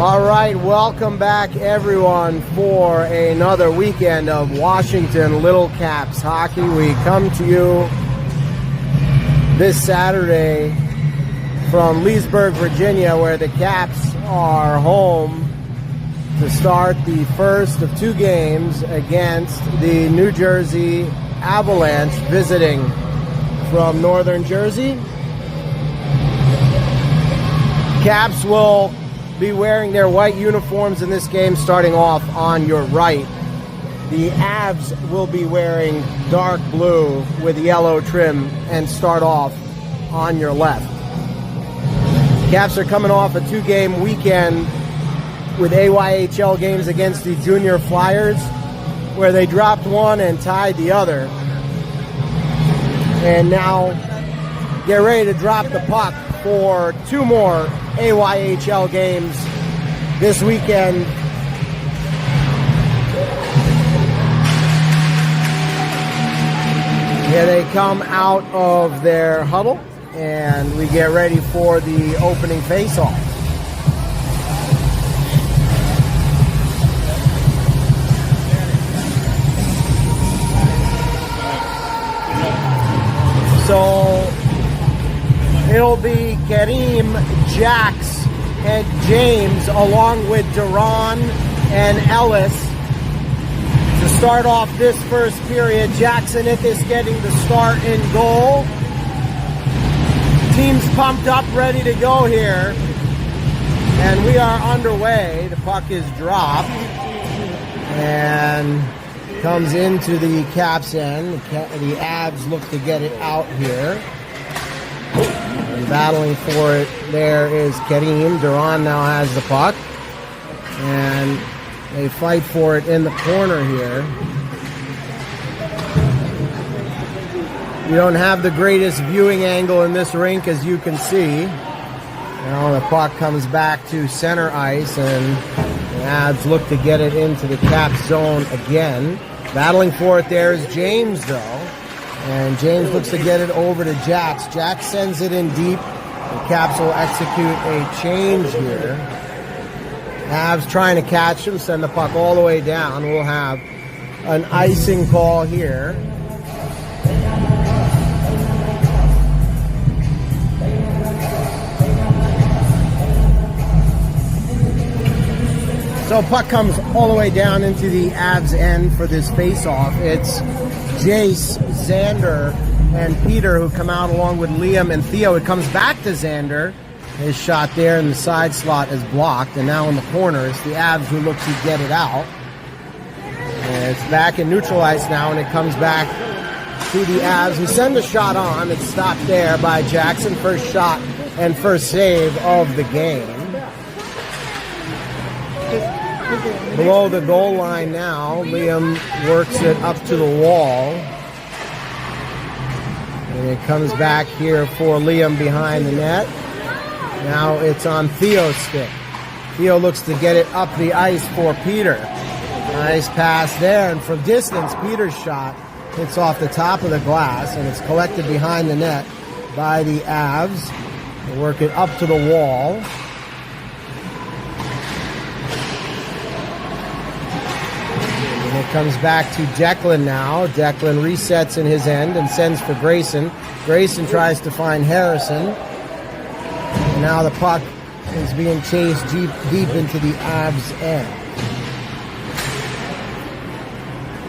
All right, welcome back everyone for another weekend of Washington Little Caps hockey. We come to you this Saturday from Leesburg, Virginia, where the Caps are home to start the first of two games against the New Jersey Avalanche, visiting from Northern Jersey. Caps will be wearing their white uniforms in this game, starting off on your right. The Avs will be wearing dark blue with yellow trim and start off on your left. Caps are coming off a two-game weekend with AYHL games against the Junior Flyers, where they dropped one and tied the other. And now get ready to drop the puck for two more AYHL games this weekend. Here they come out of their huddle, and we get ready for the opening face-off. So it'll be Kareem, Jax, and James, along with Duran and Ellis, to start off this first period. Jackson is getting the start in goal. Team's pumped up, ready to go here. And we are underway. The puck is dropped and comes into the Caps end. The Avs look to get it out here. And battling for it there is Kareem. Duran now has the puck. And they fight for it in the corner here. We don't have the greatest viewing angle in this rink, as you can see. Now the puck comes back to center ice, and the Avs look to get it into the Caps zone again. Battling for it there is James, though. And James looks to get it over to Jax. Jax sends it in deep. The Caps will execute a change here. Avs trying to catch him, send the puck all the way down. We'll have an icing call here. So puck comes all the way down into the Avs end for this face-off. It's Jace, Xander, and Peter who come out along with Liam and Theo. It comes back to Xander. His shot there in the side slot is blocked. And now in the corner, it's the Avs who look to get it out. And it's back in neutral ice now, and it comes back to the Avs who send the shot on. It's stopped there by Jackson. First shot and first save of the game. Below the goal line now, Liam works it up to the wall. And it comes back here for Liam behind the net. Now it's on Theo's stick. Theo looks to get it up the ice for Peter. Nice pass there, and from distance, Peter's shot hits off the top of the glass, and it's collected behind the net by the Avs. They work it up to the wall. It comes back to Declan now. Declan resets in his end and sends for Grayson. Grayson tries to find Harrison. And now the puck is being chased deep into the Avs end.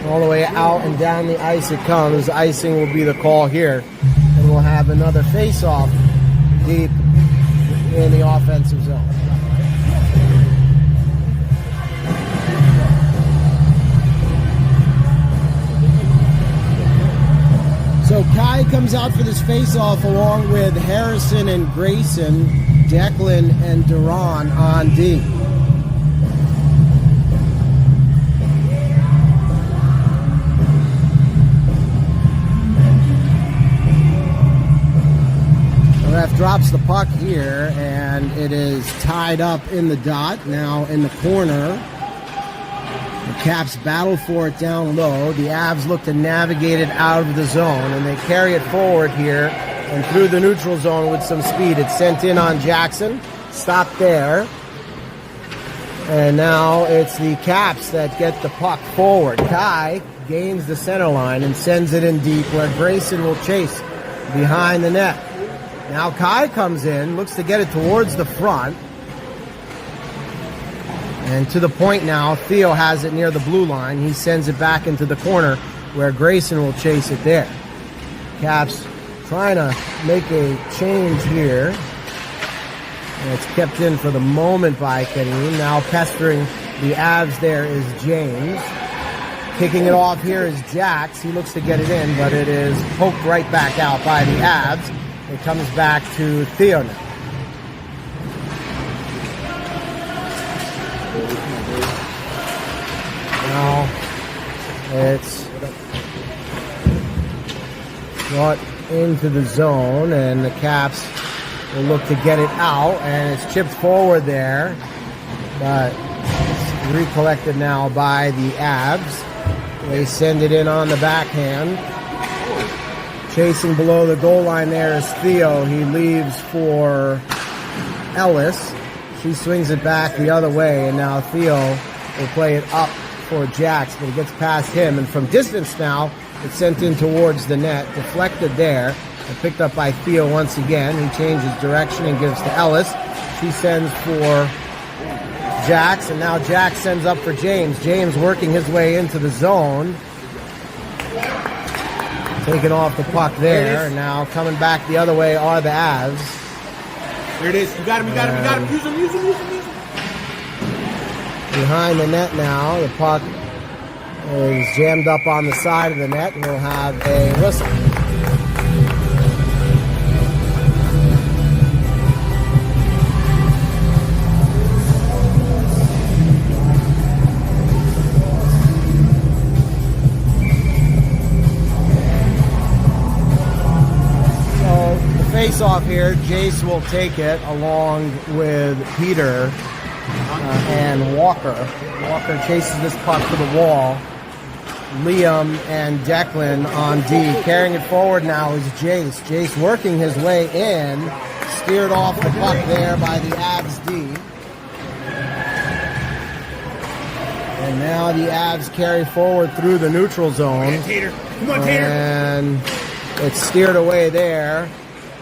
All the way out and down the ice it comes. Icing will be the call here. And we'll have another face-off deep in the offensive zone. So Kai comes out for this face-off along with Harrison and Grayson, Declan and Duran on D. The ref drops the puck here, and it is tied up in the dot, now in the corner. The Caps battle for it down low. The Avs look to navigate it out of the zone, and they carry it forward here and through the neutral zone with some speed. It's sent in on Jackson. Stopped there. And now it's the Caps that get the puck forward. Kai gains the center line and sends it in deep where Grayson will chase behind the net. Now Kai comes in, looks to get it towards the front. And to the point now, Theo has it near the blue line. He sends it back into the corner where Grayson will chase it there. Caps trying to make a change here. And it's kept in for the moment by Karim. Now pestering the Avs there is James. Kicking it off here is Jax. He looks to get it in, but it is poked right back out by the Avs. It comes back to Theo now. Now it's brought into the zone, and the Caps will look to get it out, and it's chipped forward there, but it's recollected now by the Avs. They send it in on the backhand. Chasing below the goal line there is Theo. He leaves for Ellis. She swings it back the other way, and now Theo will play it up for Jax, but it gets past him, and from distance now, it's sent in towards the net, deflected there, and picked up by Theo once again. He changes direction and gives to Ellis. She sends for Jax, and now Jax sends up for James. James working his way into the zone. Taking off the puck there, and now coming back the other way are the Avs. Here it is. You got him, you got him, you got him. Use him, use him, use him, use him. Behind the net now, the puck is jammed up on the side of the net, and we'll have a whistle. So the face-off here, Jace will take it along with Peter and Walker. Walker chases this puck to the wall. Liam and Declan on D. Carrying it forward now is Jace. Jace working his way in. Steered off the puck there by the Avs D. And now the Avs carry forward through the neutral zone. Come on, Tater. And it's steered away there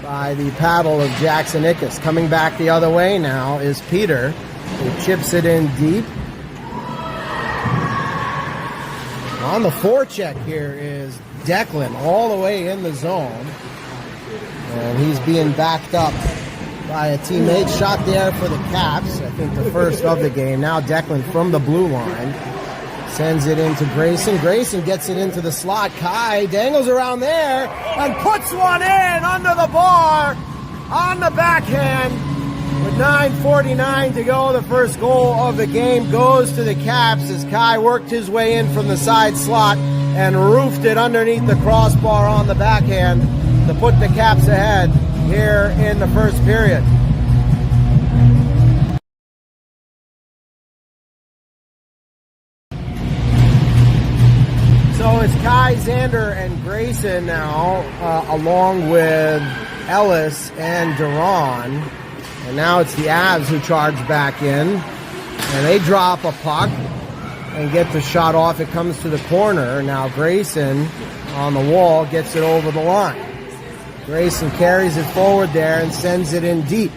by the paddle of Jackson Ickes. Coming back the other way now is Peter. He chips it in deep. On the forecheck here is Declan all the way in the zone. And he's being backed up by a teammate. Shot there for the Caps. I think the first of the game. Now Declan from the blue line. Sends it into Grayson. Grayson gets it into the slot. Kai dangles around there and puts one in under the bar on the backhand. With 9:49 to go, the first goal of the game goes to the Caps as Kai worked his way in from the side slot and roofed it underneath the crossbar on the backhand to put the Caps ahead here in the first period. So it's Kai, Xander, and Grayson now, along with Ellis and Duran. And now it's the Avs who charge back in. And they drop a puck and get the shot off. It comes to the corner. Now Grayson on the wall gets it over the line. Grayson carries it forward there and sends it in deep.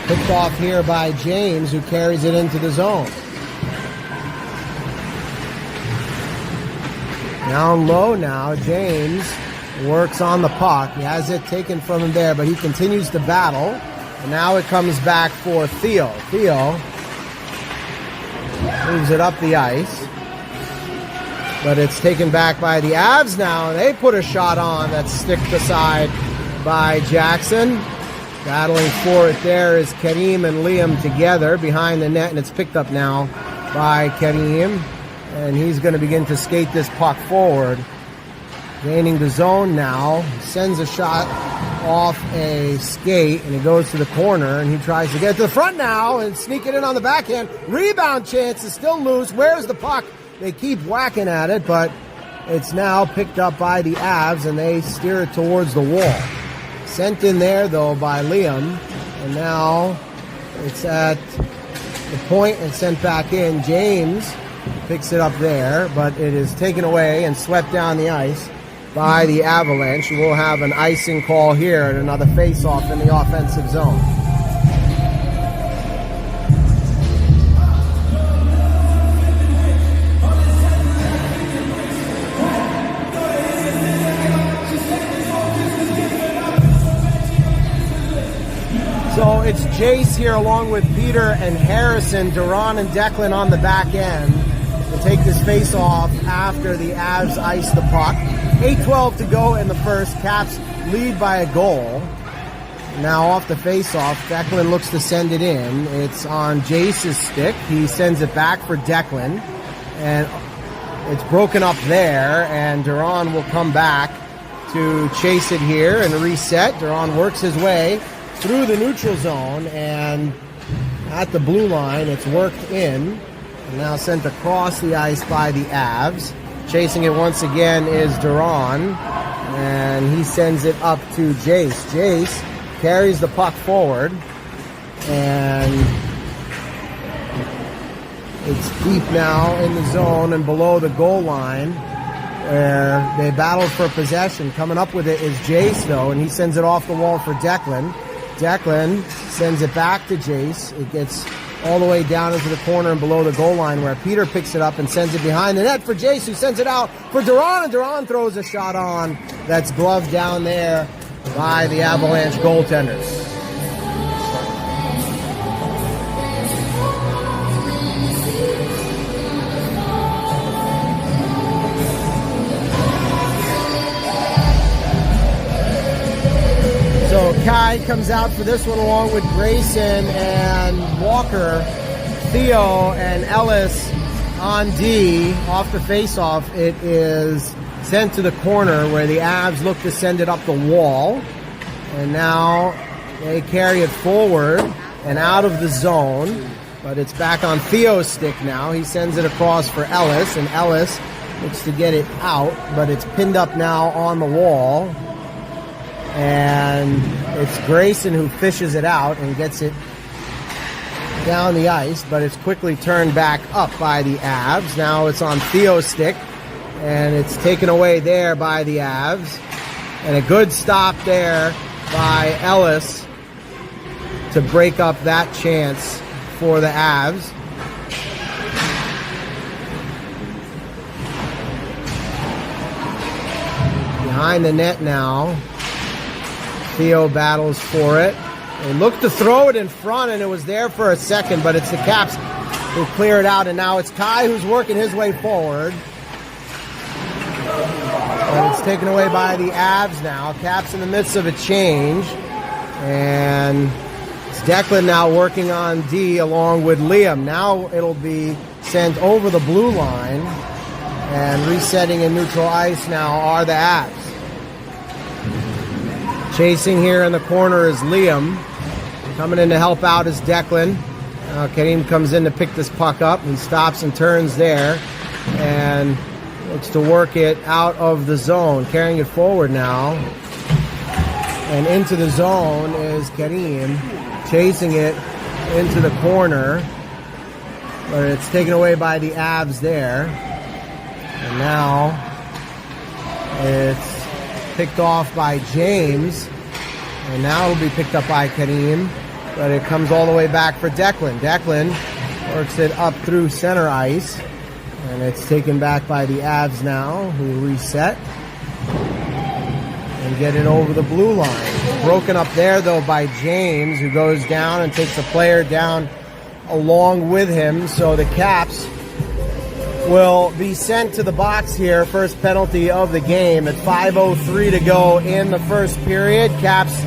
Picked off here by James, who carries it into the zone. Down low now, James works on the puck. He has it taken from him there, but he continues to battle. And now it comes back for Theo. Theo moves it up the ice. But it's taken back by the Avs now, and they put a shot on that's sticked aside by Jackson. Battling for it there is Karim and Liam together behind the net, and it's picked up now by Karim. And he's going to begin to skate this puck forward. Gaining the zone now. Sends a shot off a skate, and it goes to the corner, and he tries to get to the front now and sneak it in on the backhand. Rebound chance is still loose. Where's the puck? They keep whacking at it, but it's now picked up by the Avs, and they steer it towards the wall. Sent in there, though, by Liam. And now it's at the point and sent back in. James picks it up there, but it is taken away and swept down the ice by the Avalanche. We'll have an icing call here and another face-off in the offensive zone. So it's Jace here along with Peter and Harrison, Duran and Declan on the back end to take this face off after the Avs ice the puck. 8:12 to go in the first. Caps lead by a goal. Now off the face off, Declan looks to send it in. It's on Jace's stick. He sends it back for Declan. And it's broken up there, and Duran will come back to chase it here and reset. Duran works his way through the neutral zone, and at the blue line, it's worked in, and now sent across the ice by the Avs. Chasing it once again is Duran, and he sends it up to Jace. Jace carries the puck forward, and it's deep now in the zone and below the goal line, where they battle for possession. Coming up with it is Jace, though, and he sends it off the wall for Declan. Declan sends it back to Jace. It gets all the way down into the corner and below the goal line, where Peter picks it up and sends it behind the net for Jace, who sends it out for Duran, and Duran throws a shot on that's gloved down there by the Avalanche goaltenders. So Kai comes out for this one along with Grayson and Walker. Theo and Ellis on D off the face-off. It is sent to the corner where the Avs look to send it up the wall. And now they carry it forward and out of the zone. But it's back on Theo's stick now. He sends it across for Ellis, and Ellis looks to get it out, but it's pinned up now on the wall. And it's Grayson who fishes it out and gets it down the ice, but it's quickly turned back up by the Avs. Now it's on Theo's stick, and it's taken away there by the Avs. And a good stop there by Ellis to break up that chance for the Avs. Behind the net now. Theo battles for it. They look to throw it in front, and it was there for a second, but it's the Caps who clear it out, and now it's Kai who's working his way forward. And it's taken away by the Avs now. Caps in the midst of a change, and it's Declan now working on D along with Liam. Now it'll be sent over the blue line, and resetting in neutral ice now are the Avs. Chasing here in the corner is Liam. Coming in to help out is Declan. Kareem comes in to pick this puck up. He stops and turns there and looks to work it out of the zone. Carrying it forward now. And into the zone is Kareem. Chasing it into the corner. But it's taken away by the Avs there. And now it's picked off by James, and now it'll be picked up by Kareem, but it comes all the way back for Declan. Declan works it up through center ice, and it's taken back by the Avs now, who reset and get it over the blue line. Broken up there, though, by James, who goes down and takes a player down along with him, so the Caps will be sent to the box here. First penalty of the game at 5:03 to go in the first period. Caps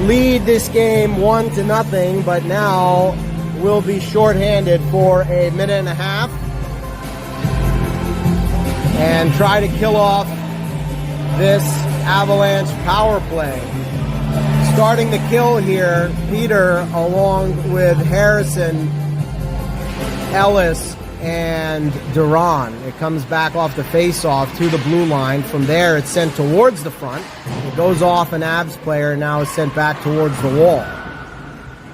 lead this game 1-0, but now will be shorthanded for a minute and a half and try to kill off this Avalanche power play. Starting the kill here, Peter along with Harrison, Ellis, and Duran. It comes back off the face-off to the blue line. From there, it's sent towards the front. It goes off an Avs player and now is sent back towards the wall.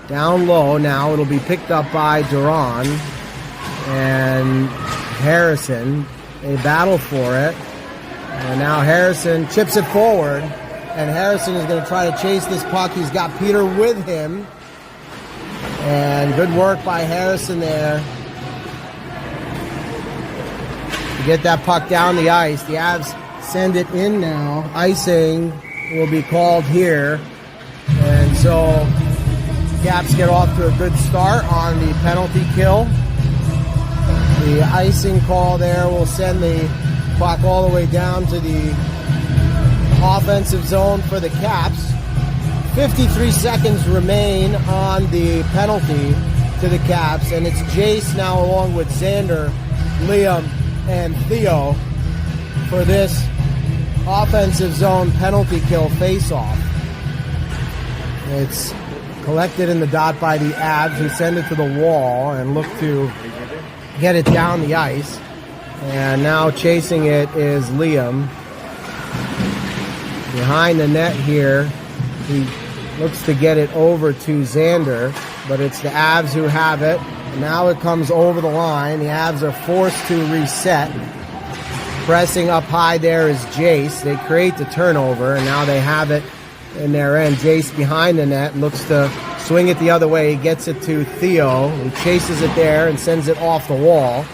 Down low now, it'll be picked up by Duran and Harrison. They battle for it. And now Harrison chips it forward. And Harrison is going to try to chase this puck. He's got Peter with him. And good work by Harrison there to get that puck down the ice. The Avs send it in now. Icing will be called here. And so Caps get off to a good start on the penalty kill. The icing call there will send the puck all the way down to the offensive zone for the Caps. 53 seconds remain on the penalty to the Caps, and it's Jace now along with Xander, Liam, and Theo for this offensive zone penalty kill face-off. It's collected in the dot by the Avs, who send it to the wall and look to get it down the ice. And now chasing it is Liam. Behind the net here, he looks to get it over to Xander, but it's the Avs who have it. And now it comes over the line. The Avs are forced to reset. Pressing up high there is Jace. They create the turnover, and now they have it in their end. Jace behind the net looks to swing it the other way. He gets it to Theo, who chases it there and sends it off the wall.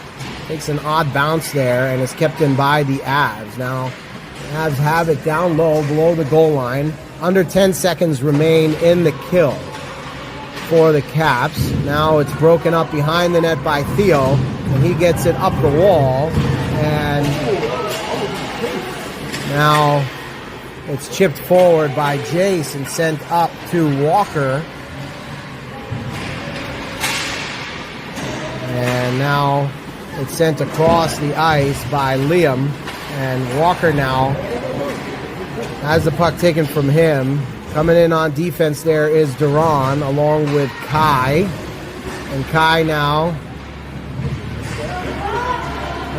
Takes an odd bounce there and is kept in by the Avs. Now, the Avs have it down low below the goal line. Under 10 seconds remain in the kill for the Caps. Now it's broken up behind the net by Theo, and he gets it up the wall. And now it's chipped forward by Jace and sent up to Walker. And now it's sent across the ice by Liam. And Walker now has the puck taken from him. Coming in on defense there is Duran along with Kai. And Kai now,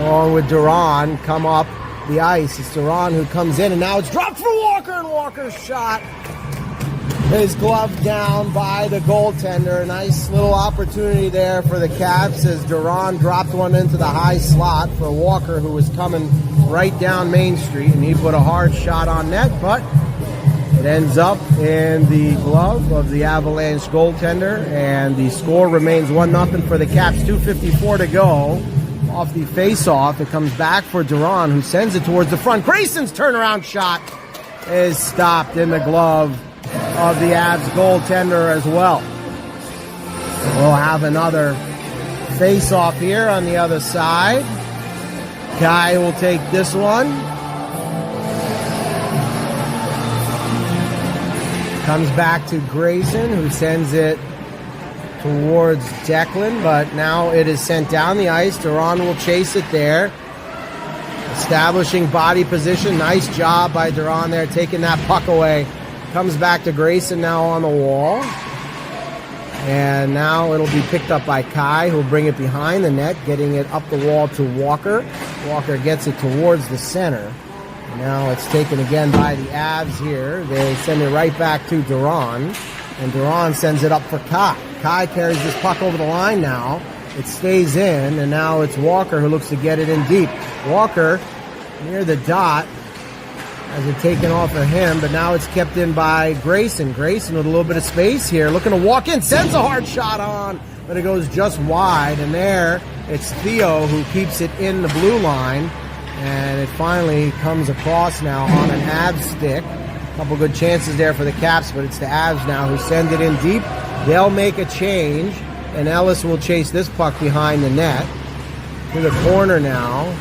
along with Duran, come up the ice. It's Duran who comes in, and now it's dropped for Walker, and Walker's shot is gloved down by the goaltender. A nice little opportunity there for the Caps as Duran dropped one into the high slot for Walker, who was coming right down Main Street, and he put a hard shot on net, but it ends up in the glove of the Avalanche goaltender, and the score remains 1-0 for the Caps. 2:54 to go. Off the face-off, it comes back for Duran, who sends it towards the front. Grayson's turnaround shot is stopped in the glove of the Avs goaltender as well. We'll have another face-off here on the other side. Kai will take this one. Comes back to Grayson, who sends it towards Declan, but now it is sent down the ice. Duran will chase it there. Establishing body position. Nice job by Duran there, taking that puck away. Comes back to Grayson now on the wall. And now it'll be picked up by Kai, who'll bring it behind the net, getting it up the wall to Walker. Walker gets it towards the center. Now it's taken again by the Avs here. They send it right back to Duran, and Duran sends it up for Kai. Kai carries this puck over the line now. It stays in, and now it's Walker who looks to get it in deep. Walker near the dot has it taken off of him, but now it's kept in by Grayson. Grayson with a little bit of space here, looking to walk in, sends a hard shot on, but it goes just wide, and there it's Theo who keeps it in the blue line. And it finally comes across now on an Avs stick. A couple good chances there for the Caps, but it's the Avs now who send it in deep. They'll make a change, and Ellis will chase this puck behind the net. To the corner now.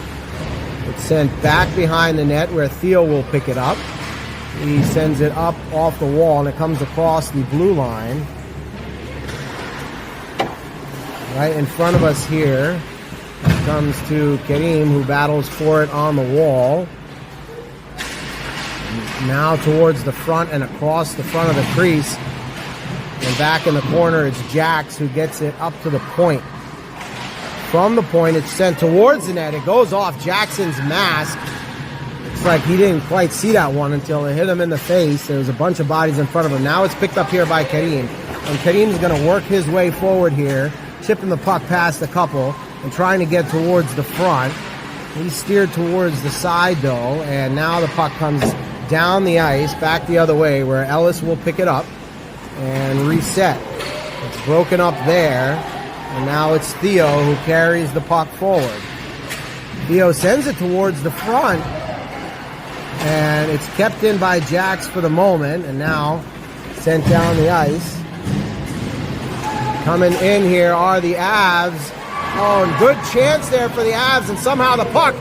It's sent back behind the net where Theo will pick it up. He sends it up off the wall, and it comes across the blue line. Right in front of us here. Comes to Kareem, who battles for it on the wall. Now towards the front and across the front of the crease. And back in the corner, it's Jax who gets it up to the point. From the point, it's sent towards the net. It goes off Jackson's mask. It's Looks like he didn't quite see that one until it hit him in the face. There was a bunch of bodies in front of him. Now it's picked up here by Kareem. And Kareem's going to work his way forward here, chipping the puck past a couple and trying to get towards the front. He's steered towards the side, though, and now the puck comes down the ice, back the other way, where Ellis will pick it up and reset. It's broken up there, and now it's Theo who carries the puck forward. Theo sends it towards the front, and it's kept in by Jax for the moment, and now sent down the ice. Coming in here are the Avs. Oh, and good chance there for the Avs, and somehow the puck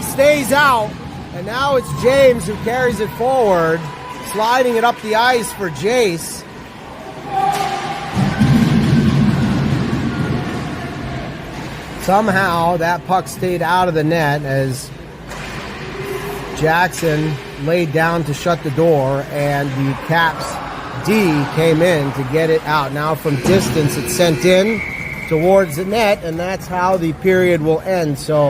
stays out. And now it's James who carries it forward, sliding it up the ice for Jace. Somehow that puck stayed out of the net as Jackson laid down to shut the door, and the Caps D came in to get it out. Now from distance it's sent in towards the net, and that's how the period will end. So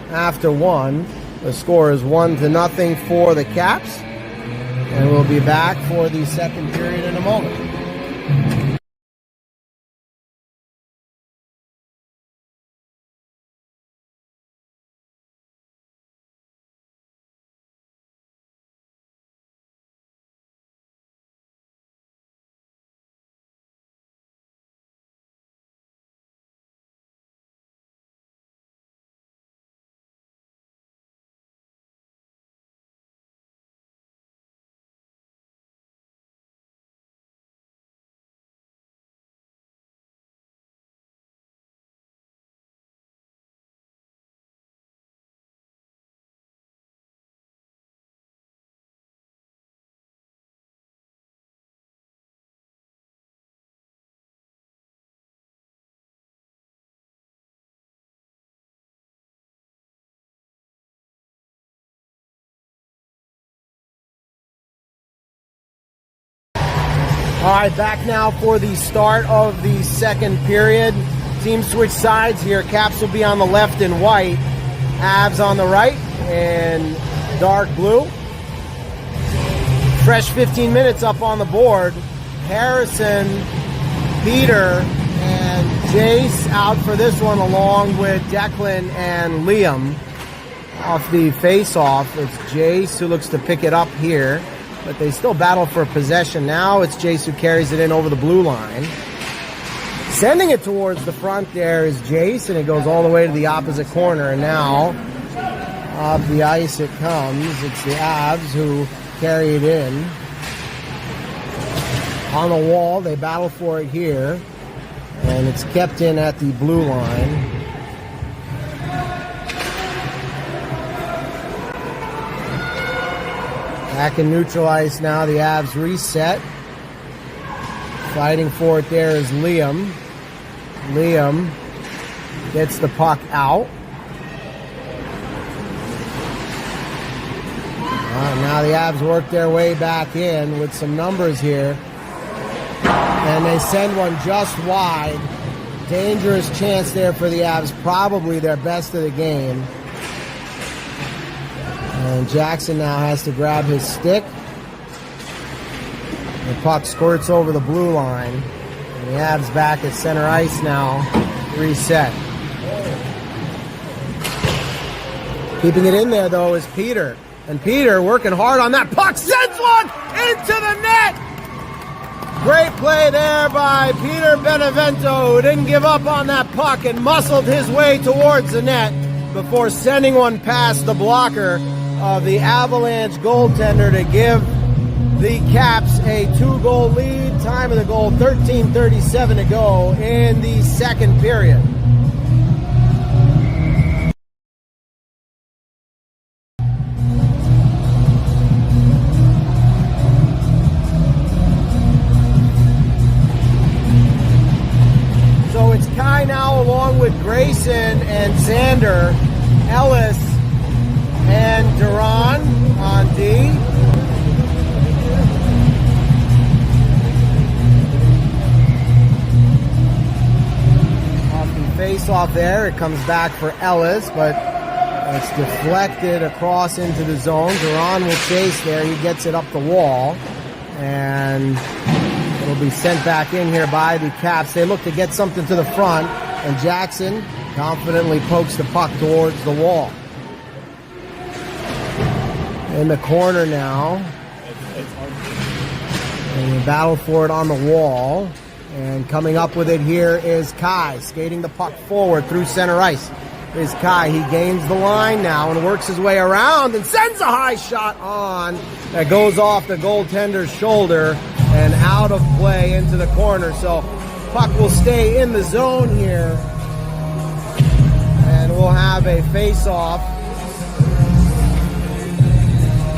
after one, the score is 1-0 for the Caps, and we'll be back for the second period in a moment. All right, back now for the start of the second period. Teams switch sides here. Caps will be on the left in white. Avs on the right in dark blue. Fresh 15 minutes up on the board. Harrison, Peter, and Jace out for this one, along with Declan and Liam. Off the face-off, it's Jace who looks to pick it up here, but they still battle for possession. Now it's Jace who carries it in over the blue line. Sending it towards the front there is Jace, and it goes all the way to the opposite corner. And now, off the ice it comes. It's the Avs who carry it in. On the wall, they battle for it here, and it's kept in at the blue line. Back in neutral ice now, the Avs reset. Fighting for it there is Liam. Liam gets the puck out. Now the Avs work their way back in with some numbers here. And they send one just wide. Dangerous chance there for the Avs, probably their best of the game. And Jackson now has to grab his stick. The puck squirts over the blue line. And the Avs back at center ice now. Reset. Keeping it in there, though, is Peter. And Peter, working hard on that puck, sends one into the net! Great play there by Peter Benevento, who didn't give up on that puck and muscled his way towards the net before sending one past the blocker of the Avalanche goaltender to give the Caps a 2-goal lead. Time of the goal, 13:37 to go in the second period. So it's Kai now along with Grayson and Xander, Ellis, and Duran on D. Off the face-off there, it comes back for Ellis, but It's deflected across into the zone. Duran will chase there. He gets it up the wall. And it'll be sent back in here by the Caps. They look to get something to the front. And Jackson confidently pokes the puck towards the wall. In the corner now. And they battle for it on the wall. And coming up with it here is Kai, skating the puck forward through center ice. Is Kai. He gains the line now and works his way around and sends a high shot on. That goes off the goaltender's shoulder and out of play into the corner. So puck will stay in the zone here. And we'll have a face-off.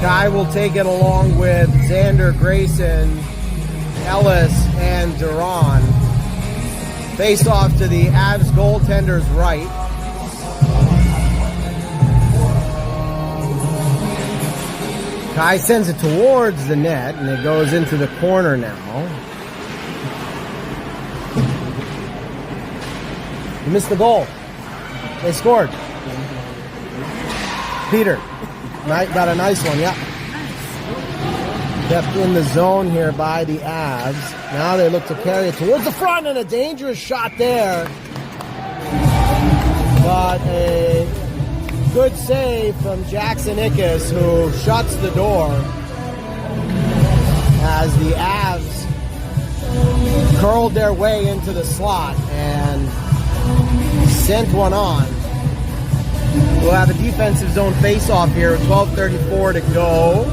Kai will take it along with Xander, Grayson, Ellis, and Duran. Face off to the Avs goaltender's right. Kai sends it towards the net, and it goes into the corner now. He missed the goal. They scored. Peter. Got a nice one, yeah. Kept in the zone here by the Avs. Now they look to carry it towards the front, and a dangerous shot there. But a good save from Jackson Ickes, who shuts the door as the Avs curled their way into the slot and sent one on. We'll have a defensive zone face-off here with 12:34 to go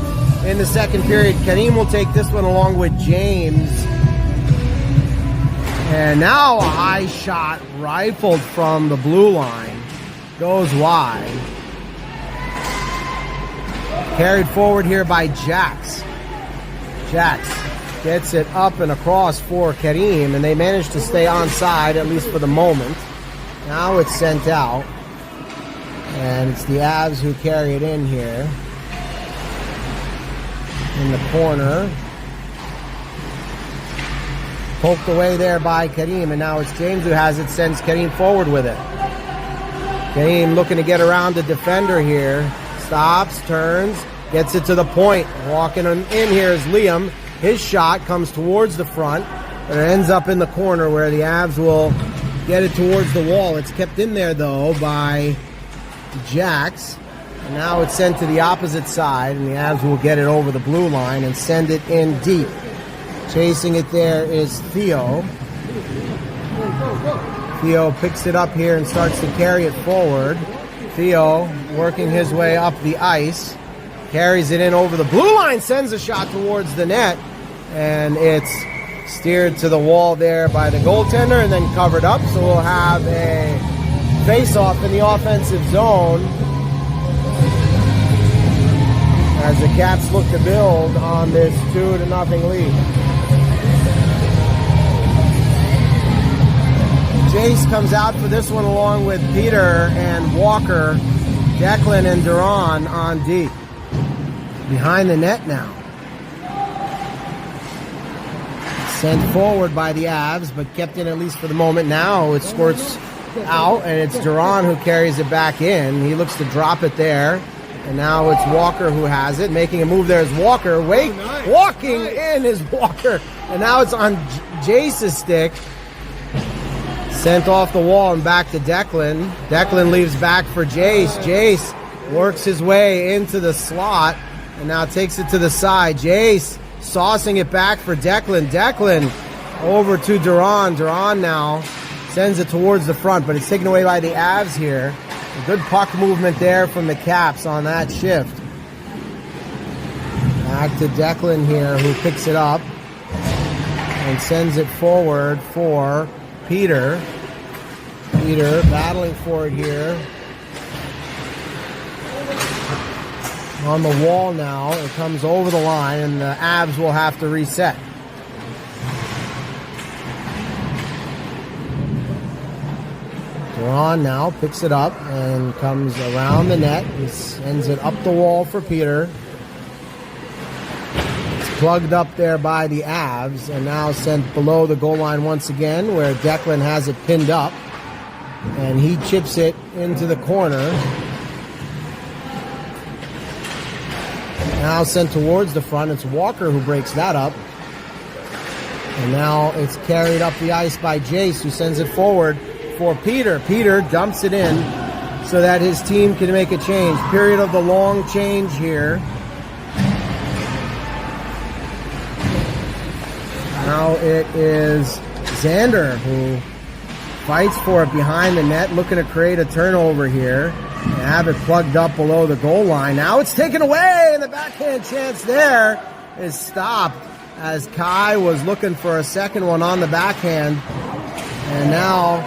in the second period. Kareem will take this one along with James. And now a high shot rifled from the blue line. Goes wide. Carried forward here by Jax. Jax gets it up and across for Kareem, and they manage to stay onside, at least for the moment. Now it's sent out. And it's the Avs who carry it in here. In the corner. Poked away there by Kareem, and now it's James who has it, sends Kareem forward with it. Kareem looking to get around the defender here. Stops, turns, gets it to the point. Walking in here is Liam. His shot comes towards the front, but it ends up in the corner where the Avs will get it towards the wall. It's kept in there, though, by Jax. And now it's sent to the opposite side, and the Avs will get it over the blue line and send it in deep. Chasing it there is Theo. Theo picks it up here and starts to carry it forward. Theo working his way up the ice. Carries it in over the blue line, sends a shot towards the net. And it's steered to the wall there by the goaltender and then covered up. So we'll have a face-off in the offensive zone as the Caps look to build on this 2-0 lead. Jace comes out for this one along with Peter and Walker, Declan and Duran on D. Behind the net now. Sent forward by the Avs, but kept in at least for the moment. Now it squirts out, and it's Duran who carries it back in. He looks to drop it there. And now it's Walker who has it. Making a move there is Walker. Wait, walking in is Walker. And now it's on Jace's stick. Sent off the wall and back to Declan. Declan leaves back for Jace. Jace works his way into the slot and now takes it to the side. Jace saucing it back for Declan. Declan over to Duran. Duran now sends it towards the front, but it's taken away by the Avs here. A good puck movement there from the Caps on that shift. Back to Declan here, who picks it up and sends it forward for Peter. Peter battling for it here. On the wall now. It comes over the line, and the Avs will have to reset. Duran now picks it up and comes around the net. He sends it up the wall for Peter. It's plugged up there by the Avs and now sent below the goal line once again, where Declan has it pinned up. And he chips it into the corner. Now sent towards the front. It's Walker who breaks that up. And now it's carried up the ice by Jace, who sends it forward for Peter. Peter dumps it in so that his team can make a change. Period of the long change here. Now it is Xander who fights for it behind the net, looking to create a turnover here. And have it plugged up below the goal line. Now it's taken away, and the backhand chance there is stopped as Kai was looking for a second one on the backhand. And now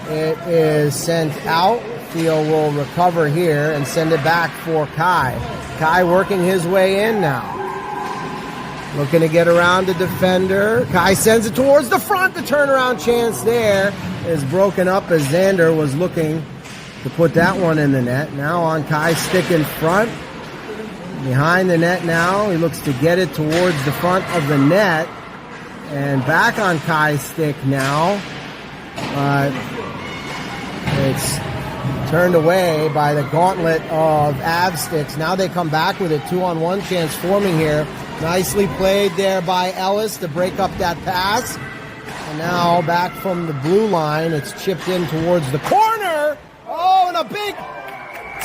it is sent out. Theo will recover here and send it back for Kai. Kai working his way in now. Looking to get around the defender. Kai sends it towards the front. The turnaround chance there is broken up as Xander was looking to put that one in the net. Now on Kai's stick in front. Behind the net now. He looks to get it towards the front of the net. And back on Kai's stick now. It's turned away by the gauntlet of Av sticks. Now they come back with a 2-on-1 chance forming here. Nicely played there by Ellis to break up that pass. And now back from the blue line, it's chipped in towards the corner. Oh, and a big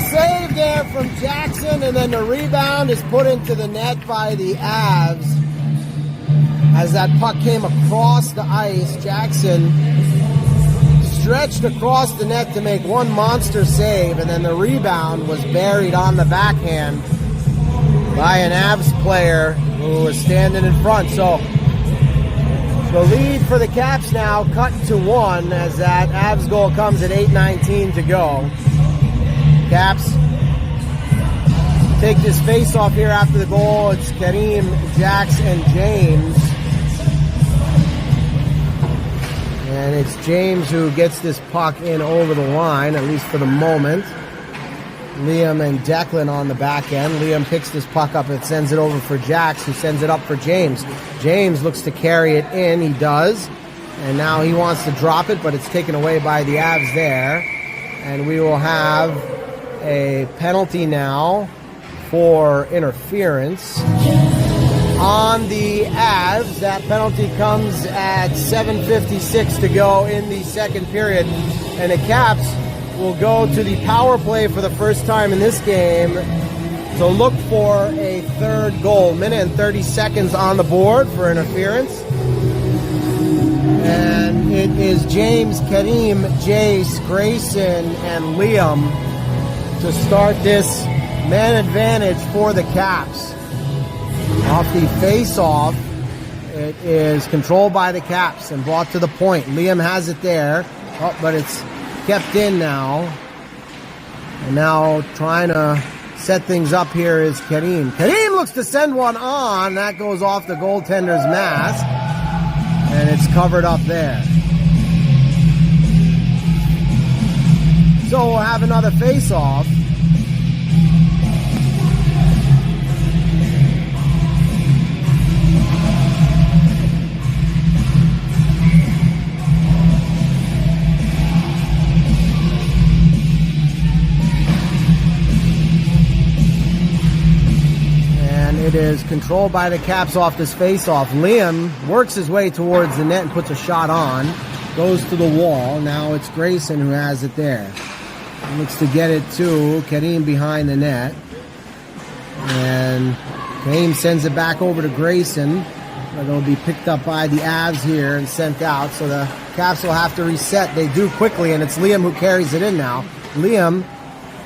save there from Jackson. And then the rebound is put into the net by the Avs. As that puck came across the ice, Jackson stretched across the net to make one monster save. And then the rebound was buried on the backhand by an Avs player who was standing in front. So the lead for the Caps now cut to 1 as that Avs goal comes at 8:19 to go. Caps take this face off here after the goal. It's Kareem, Jax, and James. And it's James who gets this puck in over the line, at least for the moment. Liam and Declan on the back end. Liam picks this puck up and sends it over for Jax, who sends it up for James. James looks to carry it in. He does. And now he wants to drop it, but it's taken away by the Avs there. And we will have a penalty now for interference on the Avs. That penalty comes at 7:56 to go in the second period. And the Caps will go to the power play for the first time in this game to look for a third goal. Minute and 30 seconds on the board for interference. And it is James, Kareem, Jace, Grayson, and Liam to start this man advantage for the Caps. Off the face-off, it is controlled by the Caps and brought to the point. Liam has it there, but it's kept in now. And now trying to set things up here is Kareem. Kareem looks to send one on. That goes off the goaltender's mask. And it's covered up there. So we'll have another face-off. It is controlled by the Caps off this face-off. Liam works his way towards the net and puts a shot on. Goes to the wall. Now it's Grayson who has it there. He looks to get it to Kareem behind the net. And Kareem sends it back over to Grayson. It'll be picked up by the Avs here and sent out. So the Caps will have to reset. They do quickly, and it's Liam who carries it in now. Liam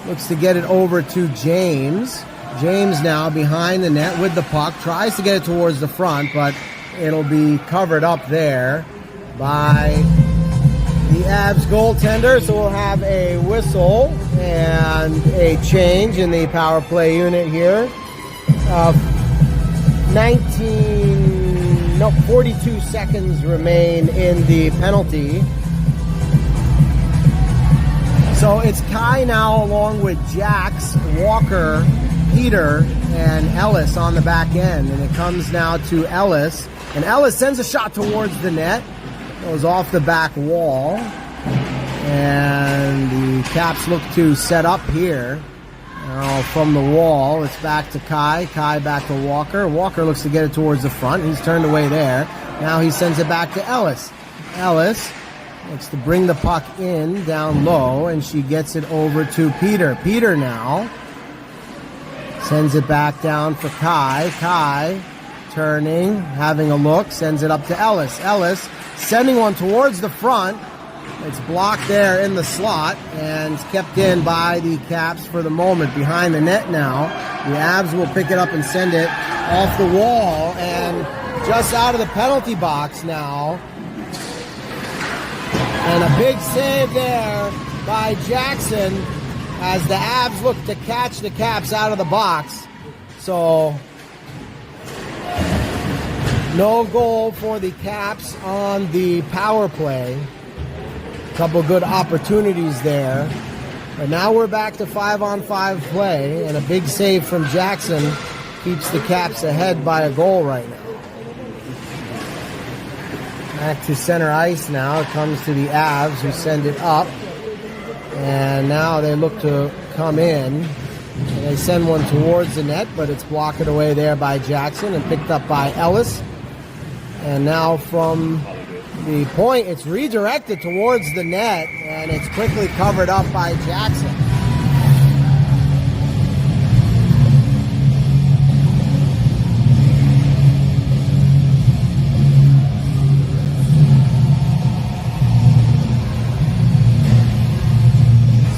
looks to get it over to James. James now behind the net with the puck. Tries to get it towards the front, but it'll be covered up there by the Avs goaltender. So we'll have a whistle and a change in the power play unit here. 42 seconds remain in the penalty. So it's Kai now along with Jax, Walker, Peter, and Ellis on the back end. And it comes now to Ellis. And Ellis sends a shot towards the net. Goes off the back wall. And the Caps look to set up here. Now from the wall, it's back to Kai. Kai back to Walker. Walker looks to get it towards the front. He's turned away there. Now he sends it back to Ellis. Ellis looks to bring the puck in down low, and she gets it over to Peter. Peter now sends it back down for Kai. Kai turning, having a look, sends it up to Ellis. Ellis sending one towards the front. It's blocked there in the slot and kept in by the Caps for the moment. Behind the net now. The Avs will pick it up and send it off the wall and just out of the penalty box now. And a big save there by Jackson as the Avs look to catch the Caps out of the box. So no goal for the Caps on the power play. Couple good opportunities there. But now we're back to 5-on-5 play, and a big save from Jackson keeps the Caps ahead by a goal right now. Back to center ice now. It comes to the Avs who send it up. And now they look to come in. And they send one towards the net, but it's blocked away there by Jackson and picked up by Ellis. And now from the point, it's redirected towards the net, and it's quickly covered up by Jackson.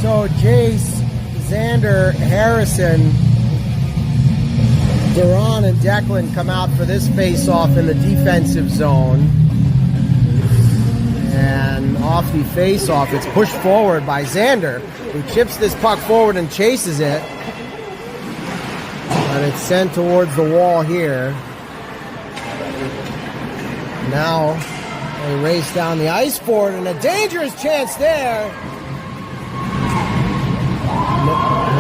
So Jace, Xander, Harrison, Duran, and Declan come out for this face-off in the defensive zone. And off the face-off, it's pushed forward by Xander, who chips this puck forward and chases it. But it's sent towards the wall here. Now they race down the ice for it, and a dangerous chance there.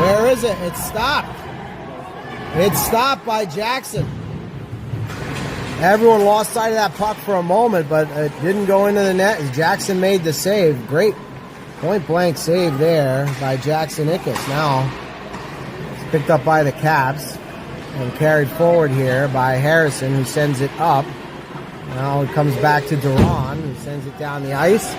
Where is it? It's stopped. It's stopped by Jackson. Everyone lost sight of that puck for a moment, but it didn't go into the net as Jackson made the save. Great point-blank save there by Jackson Ickes. Now it's picked up by the Caps and carried forward here by Harrison, who sends it up. Now it comes back to Duran, who sends it down the ice.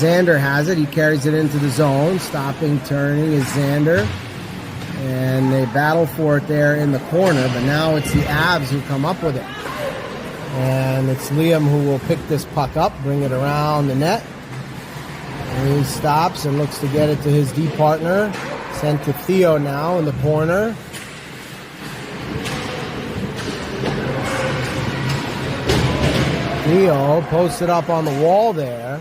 Xander has it. He carries it into the zone. Stopping, turning is Xander. And they battle for it there in the corner, but now it's the Avs who come up with it. And it's Liam who will pick this puck up, bring it around the net. And he stops and looks to get it to his D partner. Sent to Theo now in the corner. Theo posted up on the wall there.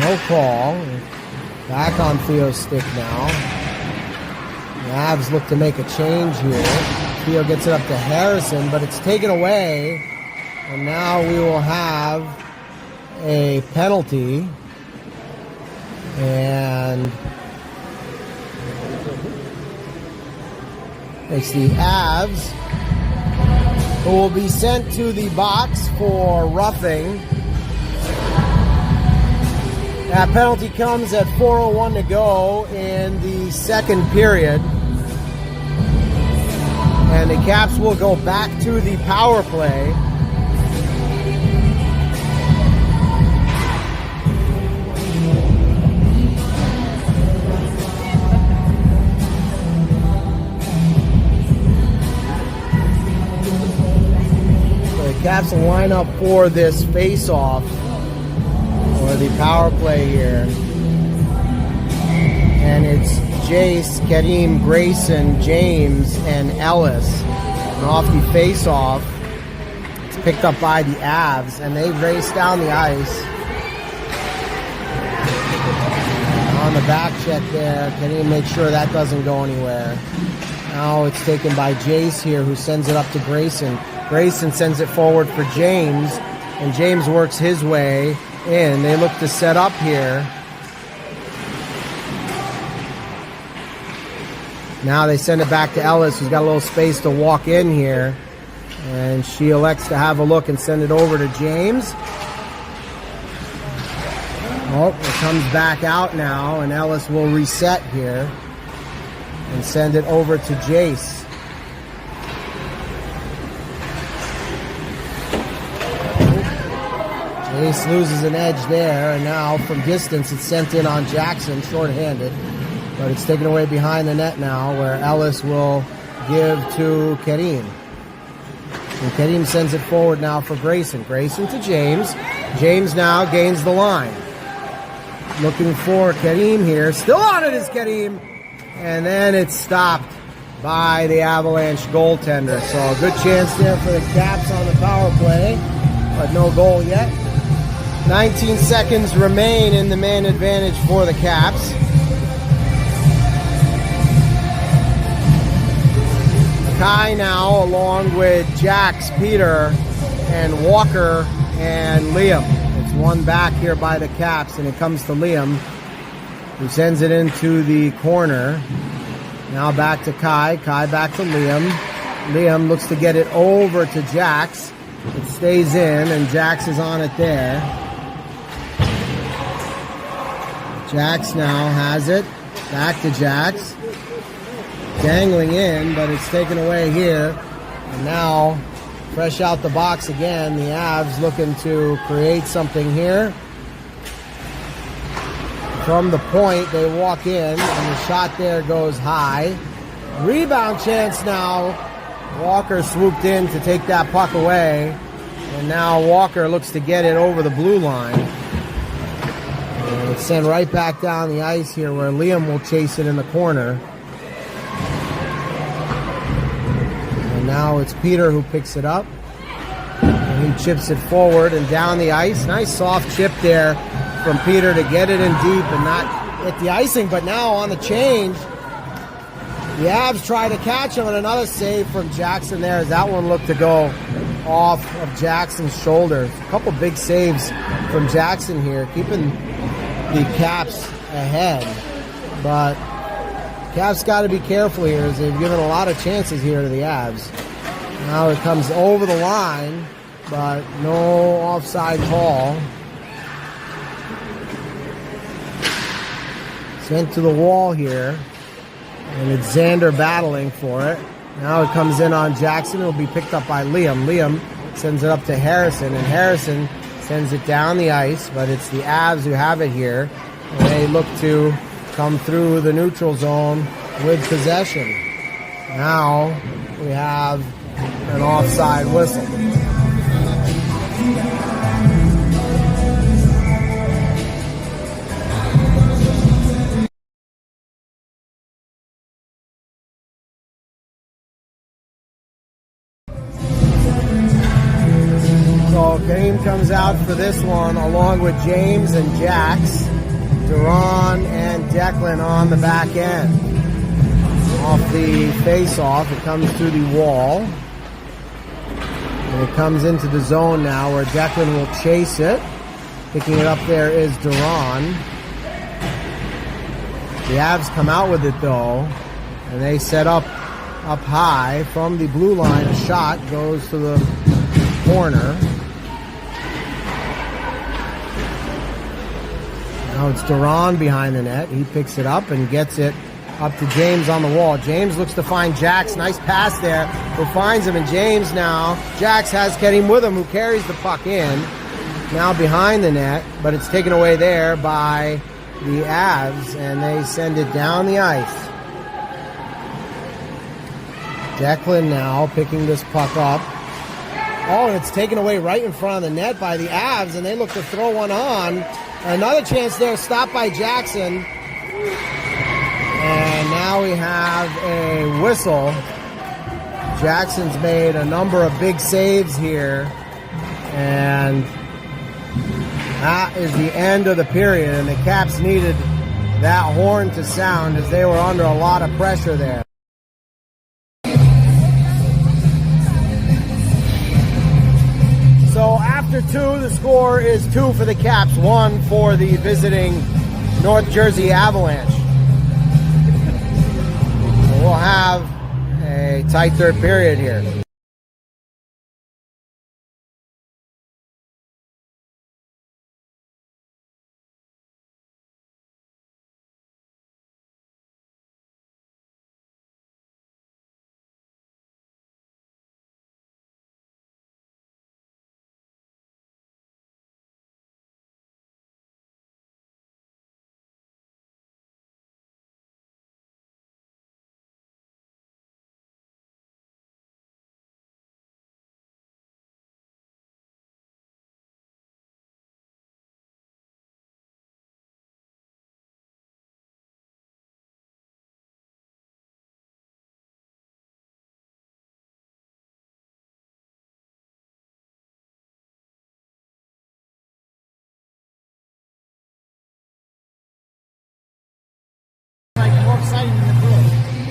No call. Back on Theo's stick now. The Avs look to make a change here. Theo gets it up to Harrison, but it's taken away. And now we will have a penalty. And it's the Avs who will be sent to the box for roughing. That penalty comes at 4:01 to go in the second period. And the Caps will go back to the power play. So the Caps will line up for this face-off. Or the power play here. And it's Jace, Kadeem, Grayson, James, and Ellis. And off the face-off, it's picked up by the Avs, and they race down the ice. On the back check there, Kadeem makes sure that doesn't go anywhere. Now it's taken by Jace here, who sends it up to Grayson. Grayson sends it forward for James, and James works his way in. They look to set up here. Now they send it back to Ellis, who's got a little space to walk in here. And she elects to have a look and send it over to James. Oh, it comes back out now, and Ellis will reset here. and send it over to Jace. Jace loses an edge there, and now from distance it's sent in on Jackson, short-handed. But it's taken away behind the net now, where Ellis will give to Kareem. And Kareem sends it forward now for Grayson. Grayson to James. James now gains the line. Looking for Kareem here. Still on it is Kareem. And then it's stopped by the Avalanche goaltender. So a good chance there for the Caps on the power play, but no goal yet. 19 seconds remain in the man advantage for the Caps. Kai now, along with Jax, Peter, and Walker, and Liam. It's one back here by the Caps, and it comes to Liam, who sends it into the corner. Now back to Kai. Kai back to Liam. Liam looks to get it over to Jax. It stays in, and Jax is on it there. Jax now has it. Back to Jax. Dangling in, but it's taken away here. And now, fresh out the box again, the Avs looking to create something here. From the point, they walk in, and the shot there goes high. Rebound chance now. Walker swooped in to take that puck away. And now Walker looks to get it over the blue line. And it's sent right back down the ice here, where Liam will chase it in the corner. And now it's Peter who picks it up. And he chips it forward and down the ice. Nice soft chip there from Peter to get it in deep and not hit the icing. But now on the change, the Avs try to catch him, and another save from Jackson there as that one looked to go off of Jackson's shoulders. A couple big saves from Jackson here, keeping the Caps ahead. But Caps got to be careful here, as they've given a lot of chances here to the Avs. Now it comes over the line, but no offside call. Sent to the wall here, and it's Xander battling for it. Now it comes in on Jackson. It will be picked up by Liam. Liam sends it up to Harrison, and Harrison sends it down the ice, but it's the Avs who have it here. And they look to come through the neutral zone with possession. Now we have an offside whistle. So Kareem comes out for this one, along with James and Jax. Duran and Declan on the back end. Off the face-off, it comes through the wall. And it comes into the zone now, where Declan will chase it. Picking it up there is Duran. The Avs come out with it though, and they set up high from the blue line. A shot goes to the corner. Now it's Duran behind the net. He picks it up and gets it up to James on the wall. James looks to find Jax. Nice pass there. Who finds him, and James now. Jax has Kareem with him, who carries the puck in. Now behind the net, but it's taken away there by the Avs, and they send it down the ice. Declan now picking this puck up. Oh, and it's taken away right in front of the net by the Avs, and they look to throw one on. Another chance there, stopped by Jackson. And now we have a whistle. Jackson's made a number of big saves here. And that is the end of the period. And the Caps needed that horn to sound, as they were under a lot of pressure there. So after two, the score is 2 for the Caps, 1 for the visiting North Jersey Avalanche. We'll have a tight third period here.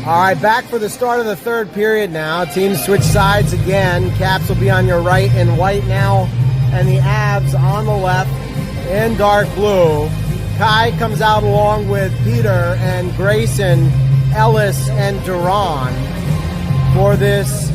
All right, back for the start of the third period now. Teams switch sides again. Caps will be on your right in white now, and the Avs on the left in dark blue. Kai comes out along with Peter and Grayson, Ellis, and Duran for this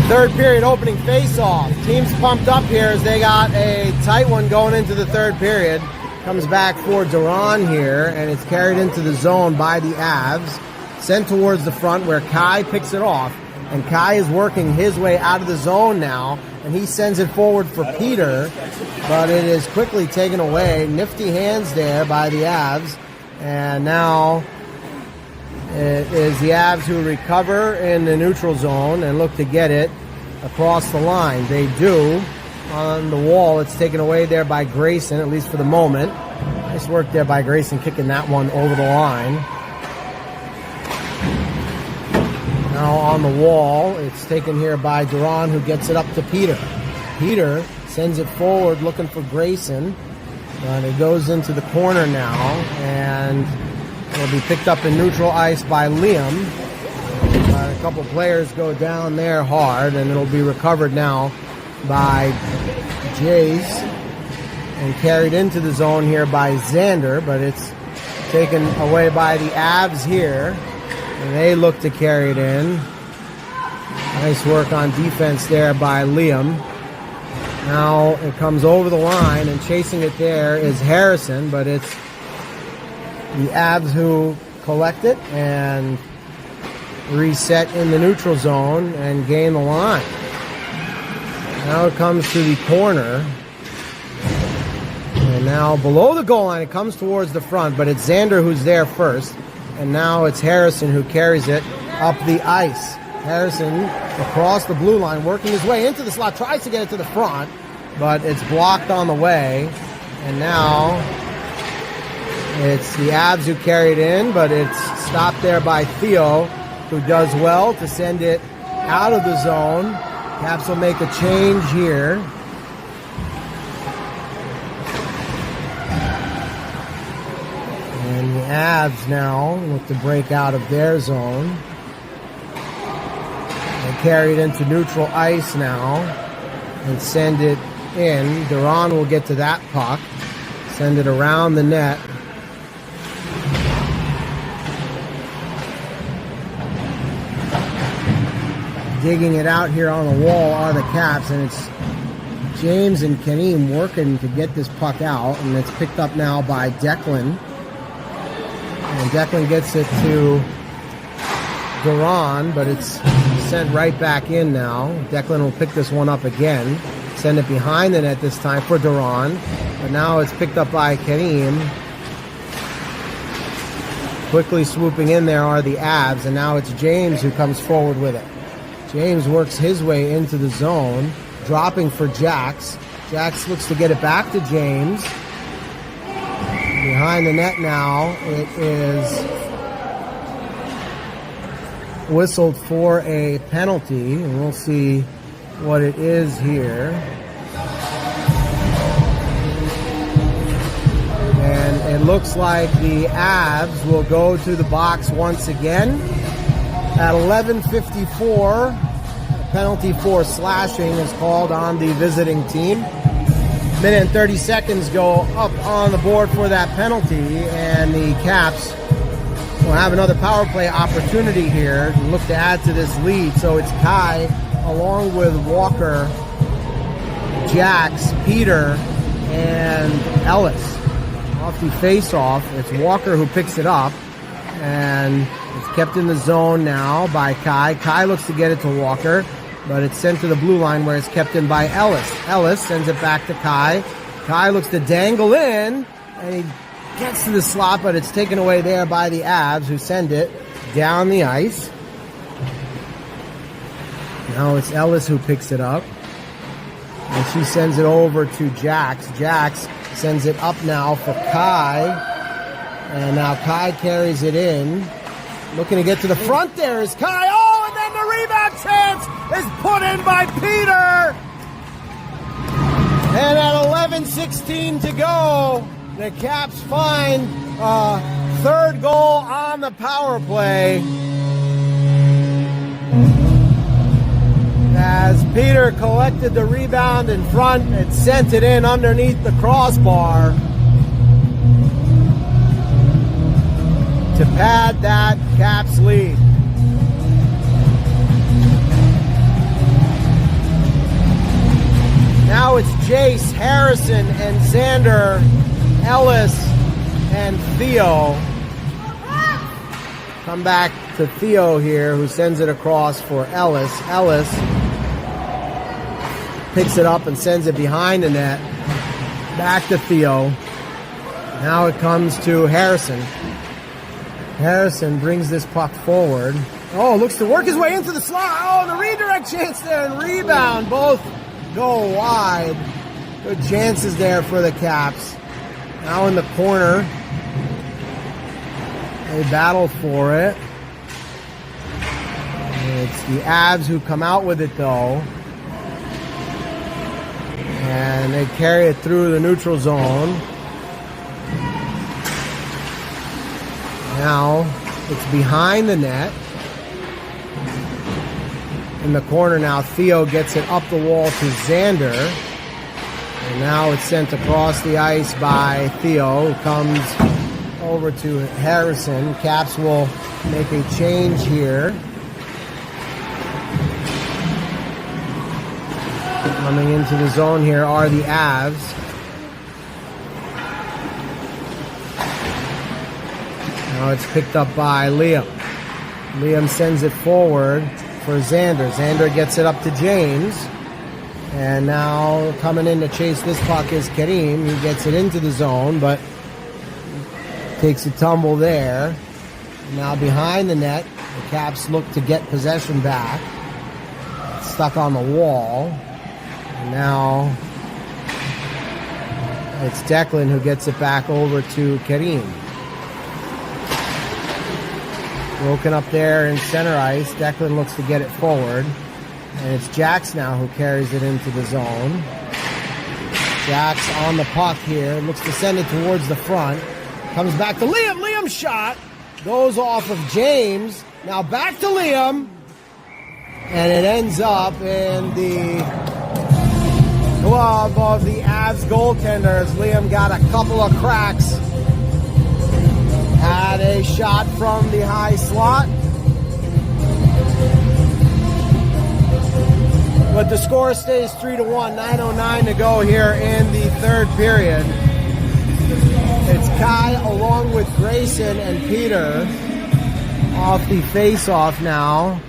third period opening face-off. Teams pumped up here as they got a tight one going into the third period. Comes back for Duran here, and it's carried into the zone by the Avs. Sent towards the front where Kai picks it off. And Kai is working his way out of the zone now, and he sends it forward for Peter, but it is quickly taken away. Nifty hands there by the Avs, and now it is the Avs who recover in the neutral zone and look to get it across the line. They do. On the wall, it's taken away there by Grayson, at least for the moment. Nice work there by Grayson, kicking that one over the line. Now on the wall, it's taken here by Duran, who gets it up to Peter. Peter sends it forward looking for Grayson. And it goes into the corner now, and it'll be picked up in neutral ice by Liam. A couple players go down there hard, and it'll be recovered now by Jace and carried into the zone here by Xander, but it's taken away by the Avs here, and they look to carry it in. Nice work on defense there by Liam. Now it comes over the line, and chasing it there is Harrison, but it's the Avs who collect it and reset in the neutral zone and gain the line. Now it comes to the corner. And now below the goal line, it comes towards the front, but it's Xander who's there first. And now it's Harrison who carries it up the ice. Harrison across the blue line, working his way into the slot, tries to get it to the front, but it's blocked on the way. And now it's the Avs who carry it in, but it's stopped there by Theo, who does well to send it out of the zone. Caps will make a change here. And the Avs now look to break out of their zone. They carry it into neutral ice now and send it in. Duran will get to that puck. Send it around the net. Digging it out here on the wall are the Caps, and it's James and Kaneem working to get this puck out, and it's picked up now by Declan. And Declan gets it to Duran, but it's sent right back in now. Declan will pick this one up again, send it behind the net this time for Duran, but now it's picked up by Kaneem. Quickly swooping in there are the Avs, and now it's James who comes forward with it. James works his way into the zone, dropping for Jax. Jax looks to get it back to James. Behind the net now, it is whistled for a penalty, and we'll see what it is here. And it looks like the Avs will go to the box once again. At 11:54, a penalty for slashing is called on the visiting team. Minute and 30 seconds go up on the board for that penalty, and the Caps will have another power play opportunity here and look to add to this lead. So it's Kai along with Walker, Jax, Peter, and Ellis. Off the face-off, it's Walker who picks it up, and it's kept in the zone now by Kai. Kai looks to get it to Walker, but it's sent to the blue line where it's kept in by Ellis. Ellis sends it back to Kai. Kai looks to dangle in, and he gets to the slot, but it's taken away there by the Avs, who send it down the ice. Now it's Ellis who picks it up, and she sends it over to Jax. Jax sends it up now for Kai, and now Kai carries it in. Looking to get to the front there is Kai. Oh, and then the rebound chance is put in by Peter. And at 11:16 to go, the Caps find a third goal on the power play. As Peter collected the rebound in front and sent it in underneath the crossbar to pad that Caps lead. Now it's Jace, Harrison, and Xander, Ellis, and Theo. Come back to Theo here, who sends it across for Ellis. Ellis picks it up and sends it behind the net. Back to Theo. Now it comes to Harrison. Harrison brings this puck forward. Oh, looks to work his way into the slot. Oh, the redirect chance there and rebound. Both go wide. Good chances there for the Caps. Now in the corner. They battle for it. It's the Avs who come out with it though. And they carry it through the neutral zone. Now it's behind the net. In the corner now, Theo gets it up the wall to Xander. And now it's sent across the ice by Theo, who comes over to Harrison. Caps will make a change here. Coming into the zone here are the Avs. Now it's picked up by Liam. Liam sends it forward for Xander. Xander gets it up to James. And now coming in to chase this puck is Kareem. He gets it into the zone, but takes a tumble there. Now behind the net, the Caps look to get possession back. It's stuck on the wall. And now it's Declan who gets it back over to Kareem. Broken up there in center ice. Declan looks to get it forward. And it's Jax now who carries it into the zone. Jax on the puck here. Looks to send it towards the front. Comes back to Liam. Liam's shot goes off of James. Now back to Liam. And it ends up in the glove of the Avs goaltender as Liam got a couple of cracks. Had a shot from the high slot. But the score stays 3-1, 9:09 to go here in the third period. It's Kai along with Grayson and Peter off the face-off now.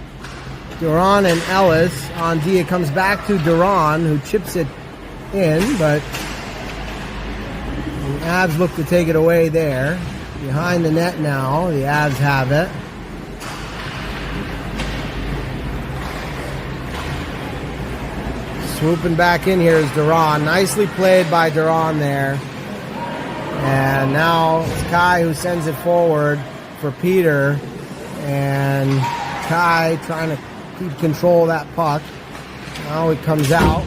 Duran and Ellis on D. It comes back to Duran, who chips it in, but the Avs look to take it away there. Behind the net now, the Avs have it. Swooping back in here is Duran. Nicely played by Duran there. And now it's Kai who sends it forward for Peter. And Kai trying to keep control of that puck. Now it comes out.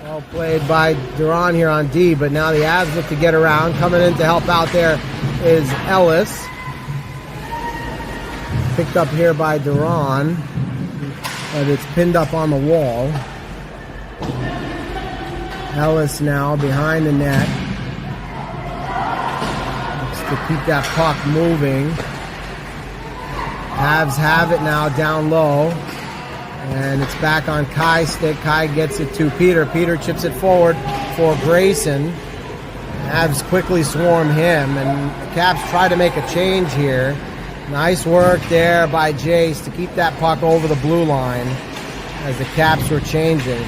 Well played by Duran here on D, but now the Avs look to get around. Coming in to help out there is Ellis. Picked up here by Duran, but it's pinned up on the wall. Ellis now behind the net. Looks to keep that puck moving. Avs have it now down low. And it's back on Kai's stick. Kai gets it to Peter. Peter chips it forward for Grayson. Avs quickly swarm him. And the Caps try to make a change here. Nice work there by Jace to keep that puck over the blue line as the Caps were changing.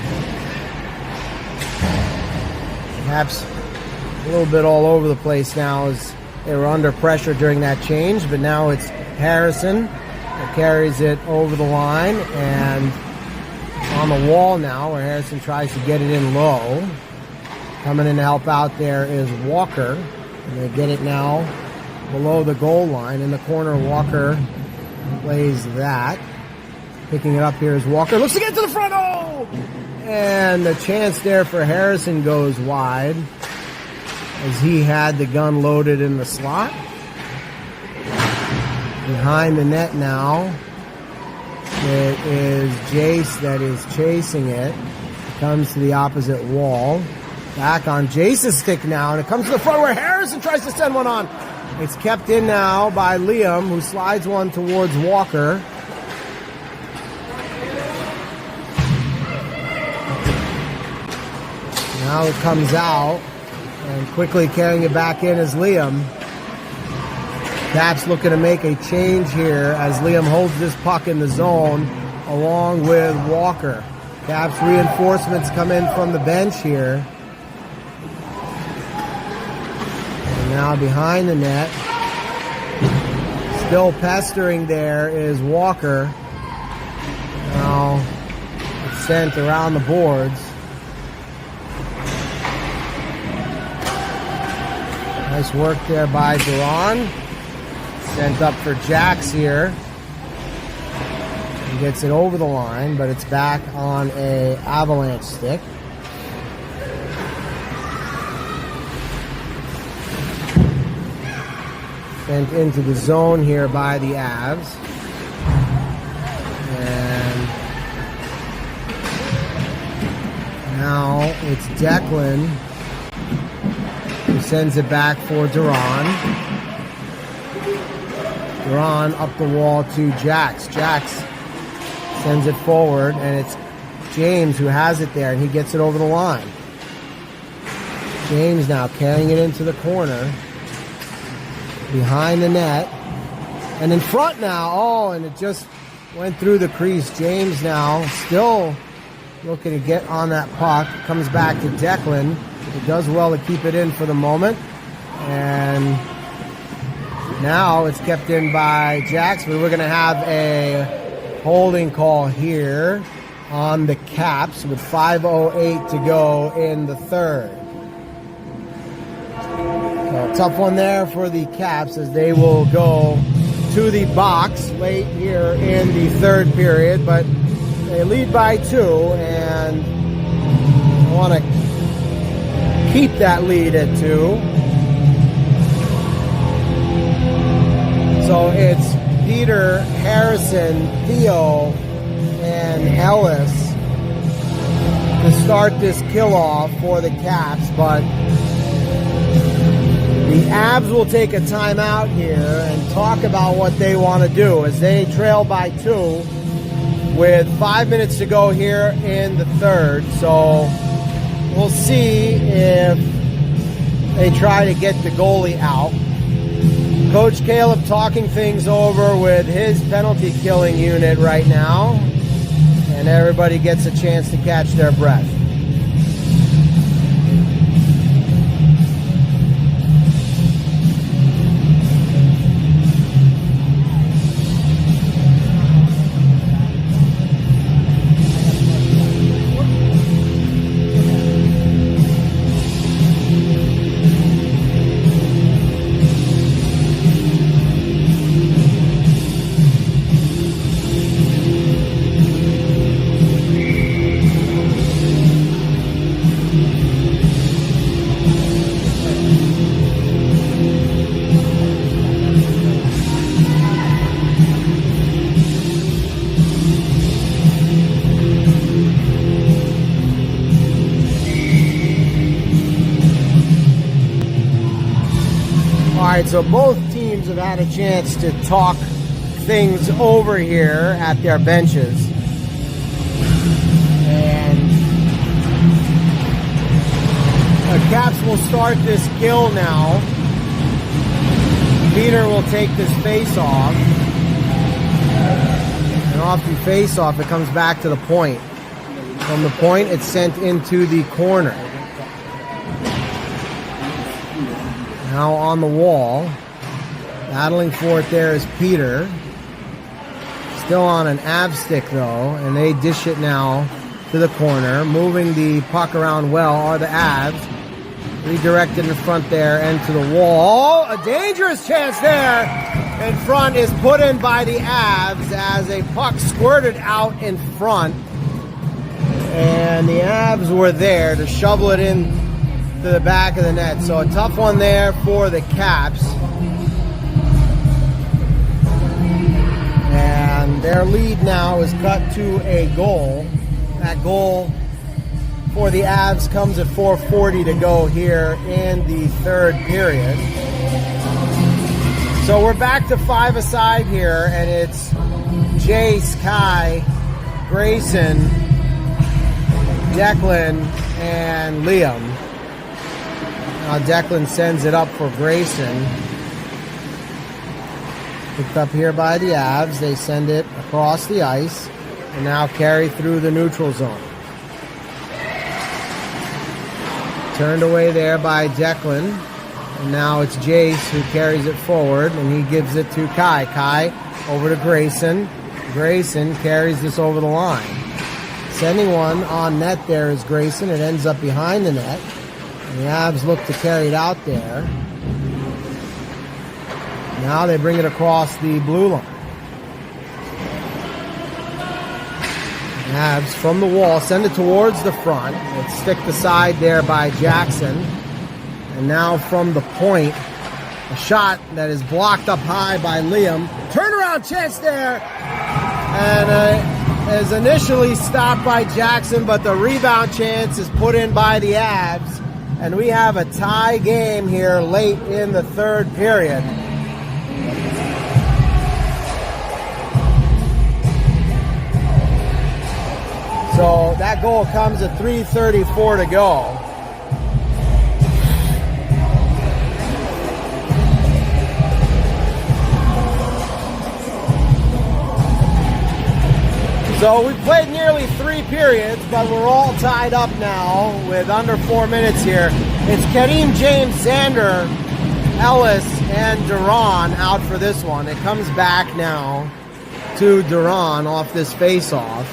Caps a little bit all over the place now as they were under pressure during that change, but now it's Harrison that carries it over the line and on the wall now where Harrison tries to get it in low. Coming in to help out there is Walker, and they get it now below the goal line. In the corner, Walker plays that. Picking it up here is Walker. Looks to get to the front. Oh! And the chance there for Harrison goes wide as he had the gun loaded in the slot. Behind the net now, it is Jace that is chasing it. It comes to the opposite wall. Back on Jace's stick now, and it comes to the front where Harrison tries to send one on. It's kept in now by Liam, who slides one towards Walker. Now it comes out, and quickly carrying it back in is Liam. Caps looking to make a change here as Liam holds this puck in the zone along with Walker. Caps reinforcements come in from the bench here. And now behind the net, still pestering there is Walker. Now it's sent around the boards. Nice work there by Duran. Sent up for Jax here. He gets it over the line, but it's back on a Avalanche stick. Sent into the zone here by the Avs. And now it's Declan who sends it back for Duran. Duran up the wall to Jax. Jax sends it forward, and it's James who has it there, and he gets it over the line. James now carrying it into the corner. Behind the net. And in front now. Oh, and it just went through the crease. James now still looking to get on that puck. Comes back to Declan. He does well to keep it in for the moment. And now it's kept in by Jax, but we're going to have a holding call here on the Caps with 5:08 to go in the third. So, tough one there for the Caps as they will go to the box late here in the third period, but they lead by 2 and want to keep that lead at 2. So it's Peter, Harrison, Theo, and Ellis to start this kill-off for the Caps, but the Avs will take a timeout here and talk about what they want to do as they trail by 2 with 5 minutes to go here in the third. So we'll see if they try to get the goalie out. Coach Caleb talking things over with his penalty killing unit right now, and everybody gets a chance to catch their breath. So both teams have had a chance to talk things over here at their benches. And the Caps will start this kill now. Peter will take this face-off. And off the face-off, it comes back to the point. From the point, it's sent into the corner. Now on the wall, battling for it there is Peter. Still on an Av stick though, and they dish it now to the corner. Moving the puck around well are the Avs. Redirected in front there and to the wall. A dangerous chance there in front is put in by the Avs as a puck squirted out in front. And the Avs were there to shovel it in to the back of the net. So a tough one there for the Caps. Their lead now is cut to a goal. That goal for the Avs comes at 4:40 to go here in the third period. So we're back to 5-a-side here, and it's Jace, Kai, Grayson, Declan, and Liam. Now Declan sends it up for Grayson. Picked up here by the Avs. They send it across the ice and now carry through the neutral zone. Turned away there by Declan. And now it's Jace who carries it forward, and he gives it to Kai. Kai over to Grayson. Grayson carries this over the line. Sending one on net there is Grayson. It ends up behind the net. And the Avs look to carry it out there. Now they bring it across the blue line. The Avs from the wall send it towards the front. It's sticked aside there by Jackson. And now from the point, a shot that is blocked up high by Liam. Turnaround chance there. And is initially stopped by Jackson, but the rebound chance is put in by the Avs. And we have a tie game here late in the third period. So that goal comes at 3:34 to go. So we played nearly 3 periods, but we're all tied up now with under 4 minutes here. It's Kareem, James, Xander, Ellis, and Duran out for this one. It comes back now to Duran off this face-off.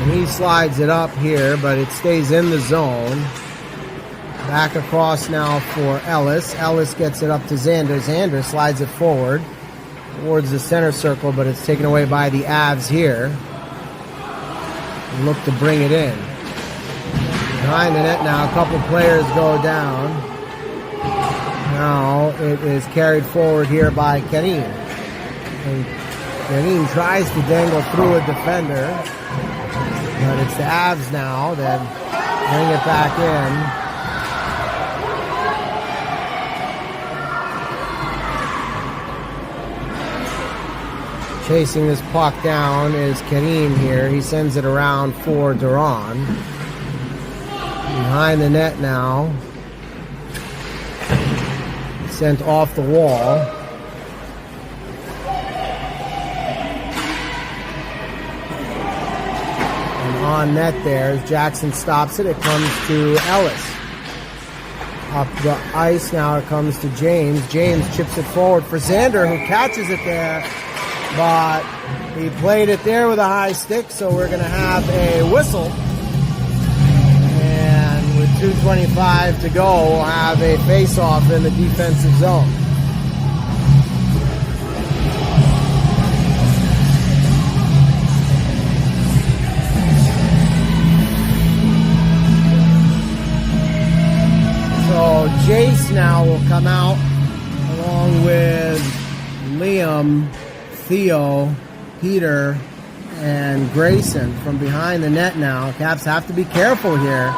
And he slides it up here, but it stays in the zone. Back across now for Ellis. Ellis gets it up to Xander. Xander slides it forward towards the center circle, but it's taken away by the Avs here. And look to bring it in. Behind the net now, a couple players go down. Now it is carried forward here by Kareem. And Kareem tries to dangle through a defender, but it's the Avs now that bring it back in. Chasing this puck down is Kareem here. He sends it around for Duran. Behind the net now. Sent off the wall. And on net there, as Jackson stops it, it comes to Ellis. Up the ice now, it comes to James. James chips it forward for Xander, who catches it there. But he played it there with a high stick, so we're going to have a whistle. And with 2:25 to go, we'll have a face-off in the defensive zone. So Jace now will come out along with Liam, Theo, Peter, and Grayson from behind the net now. Caps have to be careful here.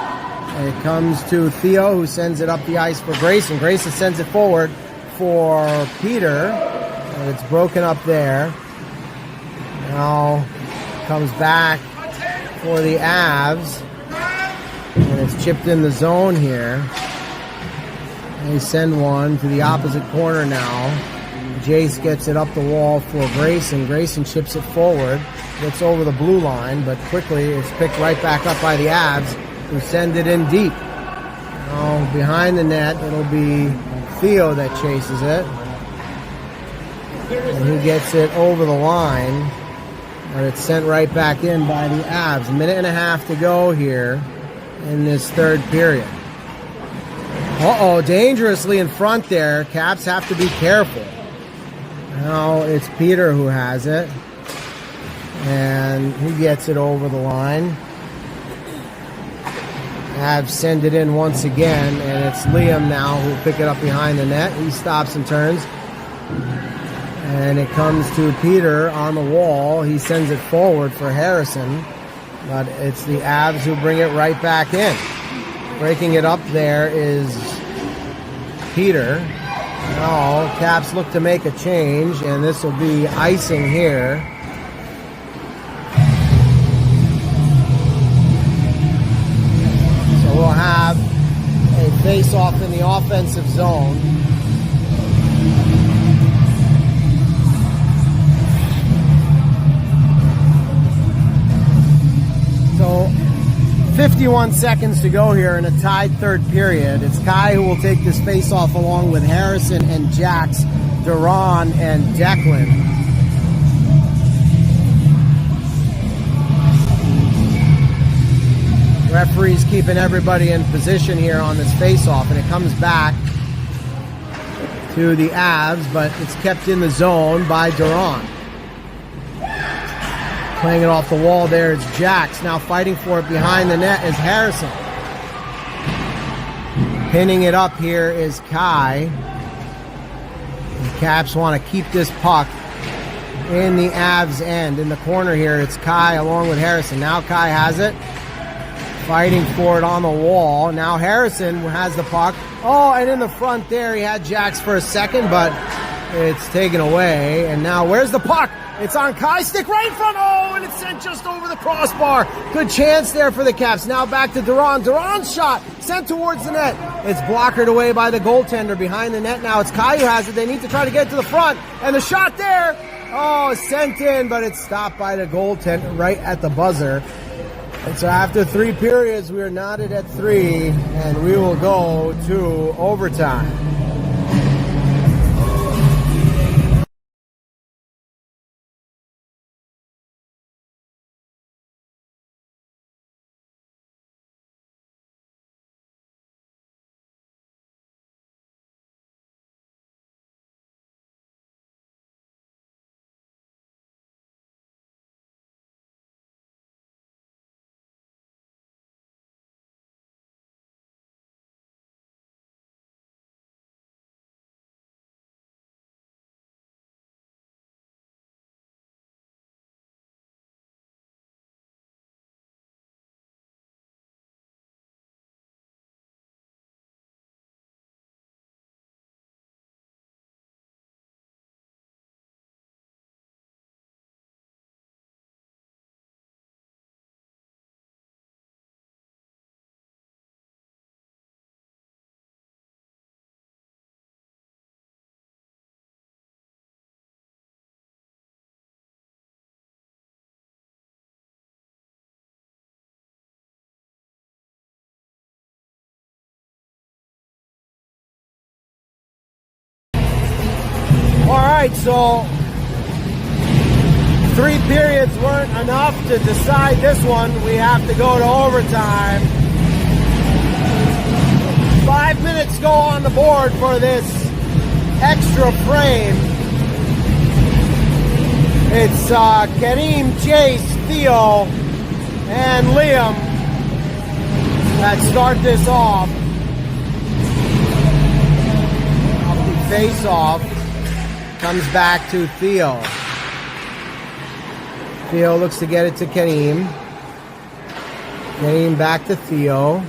And it comes to Theo, who sends it up the ice for Grayson. Grayson sends it forward for Peter. And it's broken up there. Now comes back for the Avs. And it's chipped in the zone here. They send one to the opposite corner now. Jace gets it up the wall for Grayson. Grayson chips it forward. Gets over the blue line, but quickly it's picked right back up by the Avs, who send it in deep. Now behind the net, it'll be Theo that chases it. And he gets it over the line. But it's sent right back in by the Avs. 1.5 to go here in this third period. Uh-oh, dangerously in front there. Caps have to be careful. Now it's Peter who has it. And he gets it over the line. Avs send it in once again, and it's Liam now who will pick it up behind the net. He stops and turns. And it comes to Peter on the wall. He sends it forward for Harrison, but it's the Avs who bring it right back in. Breaking it up there is Peter. Now Caps look to make a change, and this will be icing here. So we'll have a face-off in the offensive zone. So 51 seconds to go here in a tied third period. It's Kai who will take this face-off along with Harrison and Jax, Duran and Declan. Referee's keeping everybody in position here on this face-off, and it comes back to the Avs, but it's kept in the zone by Duran. Playing it off the wall there is Jax. Now fighting for it behind the net is Harrison. Pinning it up here is Kai. The Caps want to keep this puck in the Avs end. In the corner here, it's Kai along with Harrison. Now Kai has it. Fighting for it on the wall. Now Harrison has the puck. Oh, and in the front there, he had Jax for a second, but it's taken away. And now where's the puck? It's on Kai's stick right in front. Oh, and it's sent just over the crossbar. Good chance there for the Caps. Now back to Duran. Duran's shot sent towards the net. It's blockered away by the goaltender behind the net. Now it's Kai who has it. They need to try to get it to the front. And the shot there, oh, sent in, but it's stopped by the goaltender right at the buzzer. And so after 3 periods, we are knotted at 3, and we will go to overtime. All right, so 3 periods weren't enough to decide this one. We have to go to overtime. 5 minutes go on the board for this extra frame. It's Kareem, Jace, Theo, and Liam that start this off. Face off. Comes back to Theo. Theo looks to get it to Kareem. Kareem back to Theo.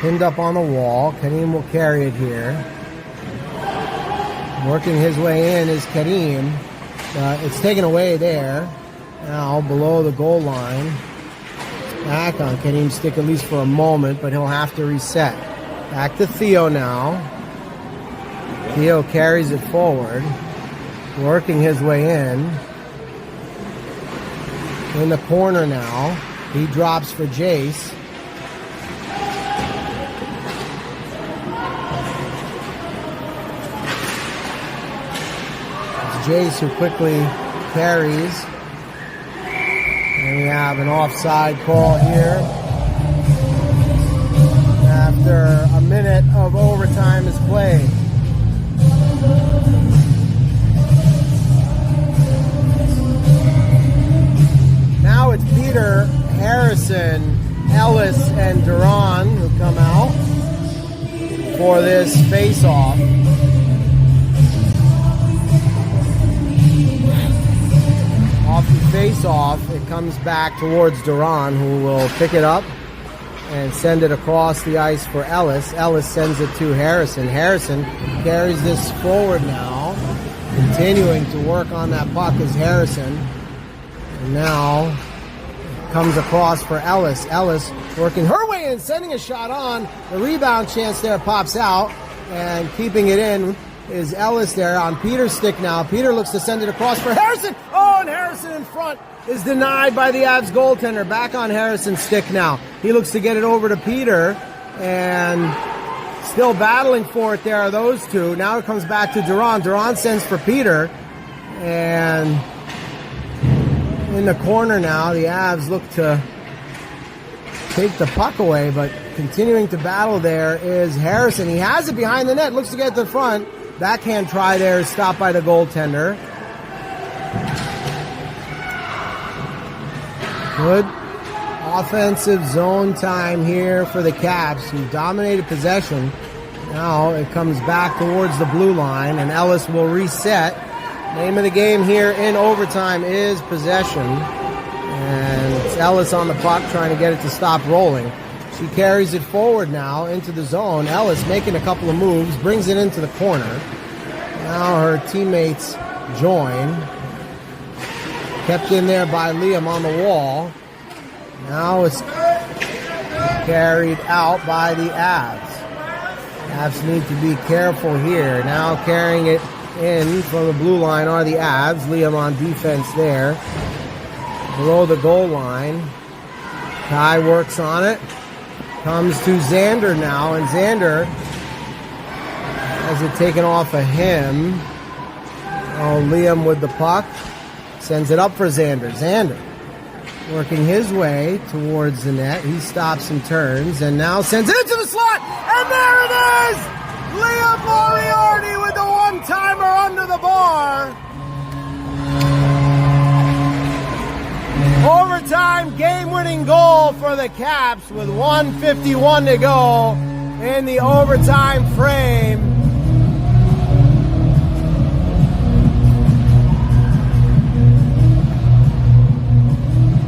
Pinned up on the wall. Kareem will carry it here. Working his way in is Kareem. It's taken away there. Now below the goal line. Back on Kareem's stick at least for a moment, but he'll have to reset. Back to Theo now. Theo carries it forward, working his way in. In the corner now. He drops for Jace. It's Jace who quickly carries. And we have an offside call here. After a minute of overtime is played. Now it's Peter, Harrison, Ellis, and Duran for this face-off. Off the face-off, it comes back towards Duran, who will pick it up and send it across the ice for Ellis. Ellis sends it to Harrison. Harrison carries this forward now, continuing to work on that puck is Harrison. And now comes across for Ellis. Ellis working her way in, sending a shot on. The rebound chance there pops out, and keeping it in is Ellis there on Peter's stick now. Peter looks to send it across for Harrison. Oh, and Harrison in front is denied by the Avs goaltender. Back on Harrison's stick now. He looks to get it over to Peter, and still battling for it there are those two. Now it comes back to Duran. Duran sends for Peter, and in the corner now, the Avs look to take the puck away, but continuing to battle there is Harrison. He has it behind the net, looks to get to the front. Backhand try there is stopped by the goaltender. Good offensive zone time here for the Caps, who dominated possession. Now it comes back towards the blue line, and Ellis will reset. Name of the game here in overtime is possession. And it's Ellis on the puck trying to get it to stop rolling. She carries it forward now into the zone. Ellis making a couple of moves, brings it into the corner. Now her teammates join. Kept in there by Liam on the wall. Now it's carried out by the Avs. Avs need to be careful here. Now carrying it in from the blue line are the Avs. Liam on defense there. Below the goal line. Kai works on it. Comes to Xander now, and Xander has it taken off of him. Oh, Liam with the puck. Sends it up for Xander. Xander working his way towards the net. He stops and turns, and now sends it into the slot. And there it is! Liam Moriarty with the one-timer under the bar. Overtime game-winning goal for the Caps with 1:51 to go in the overtime frame.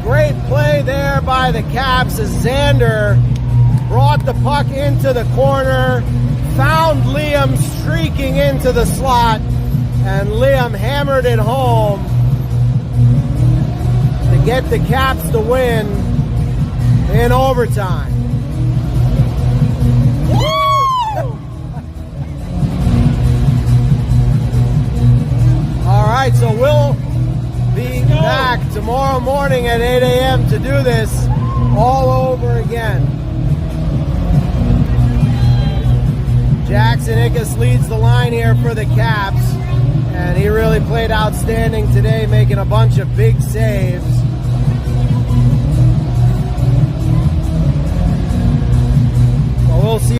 Great play there by the Caps as Xander brought the puck into the corner, found Liam streaking into the slot, and Liam hammered it home to get the Caps the win in overtime. All right, so we'll be back tomorrow morning at 8 a.m. to do this all over again. Jackson Ickes leads the line here for the Caps, and he really played outstanding today, making a bunch of big saves.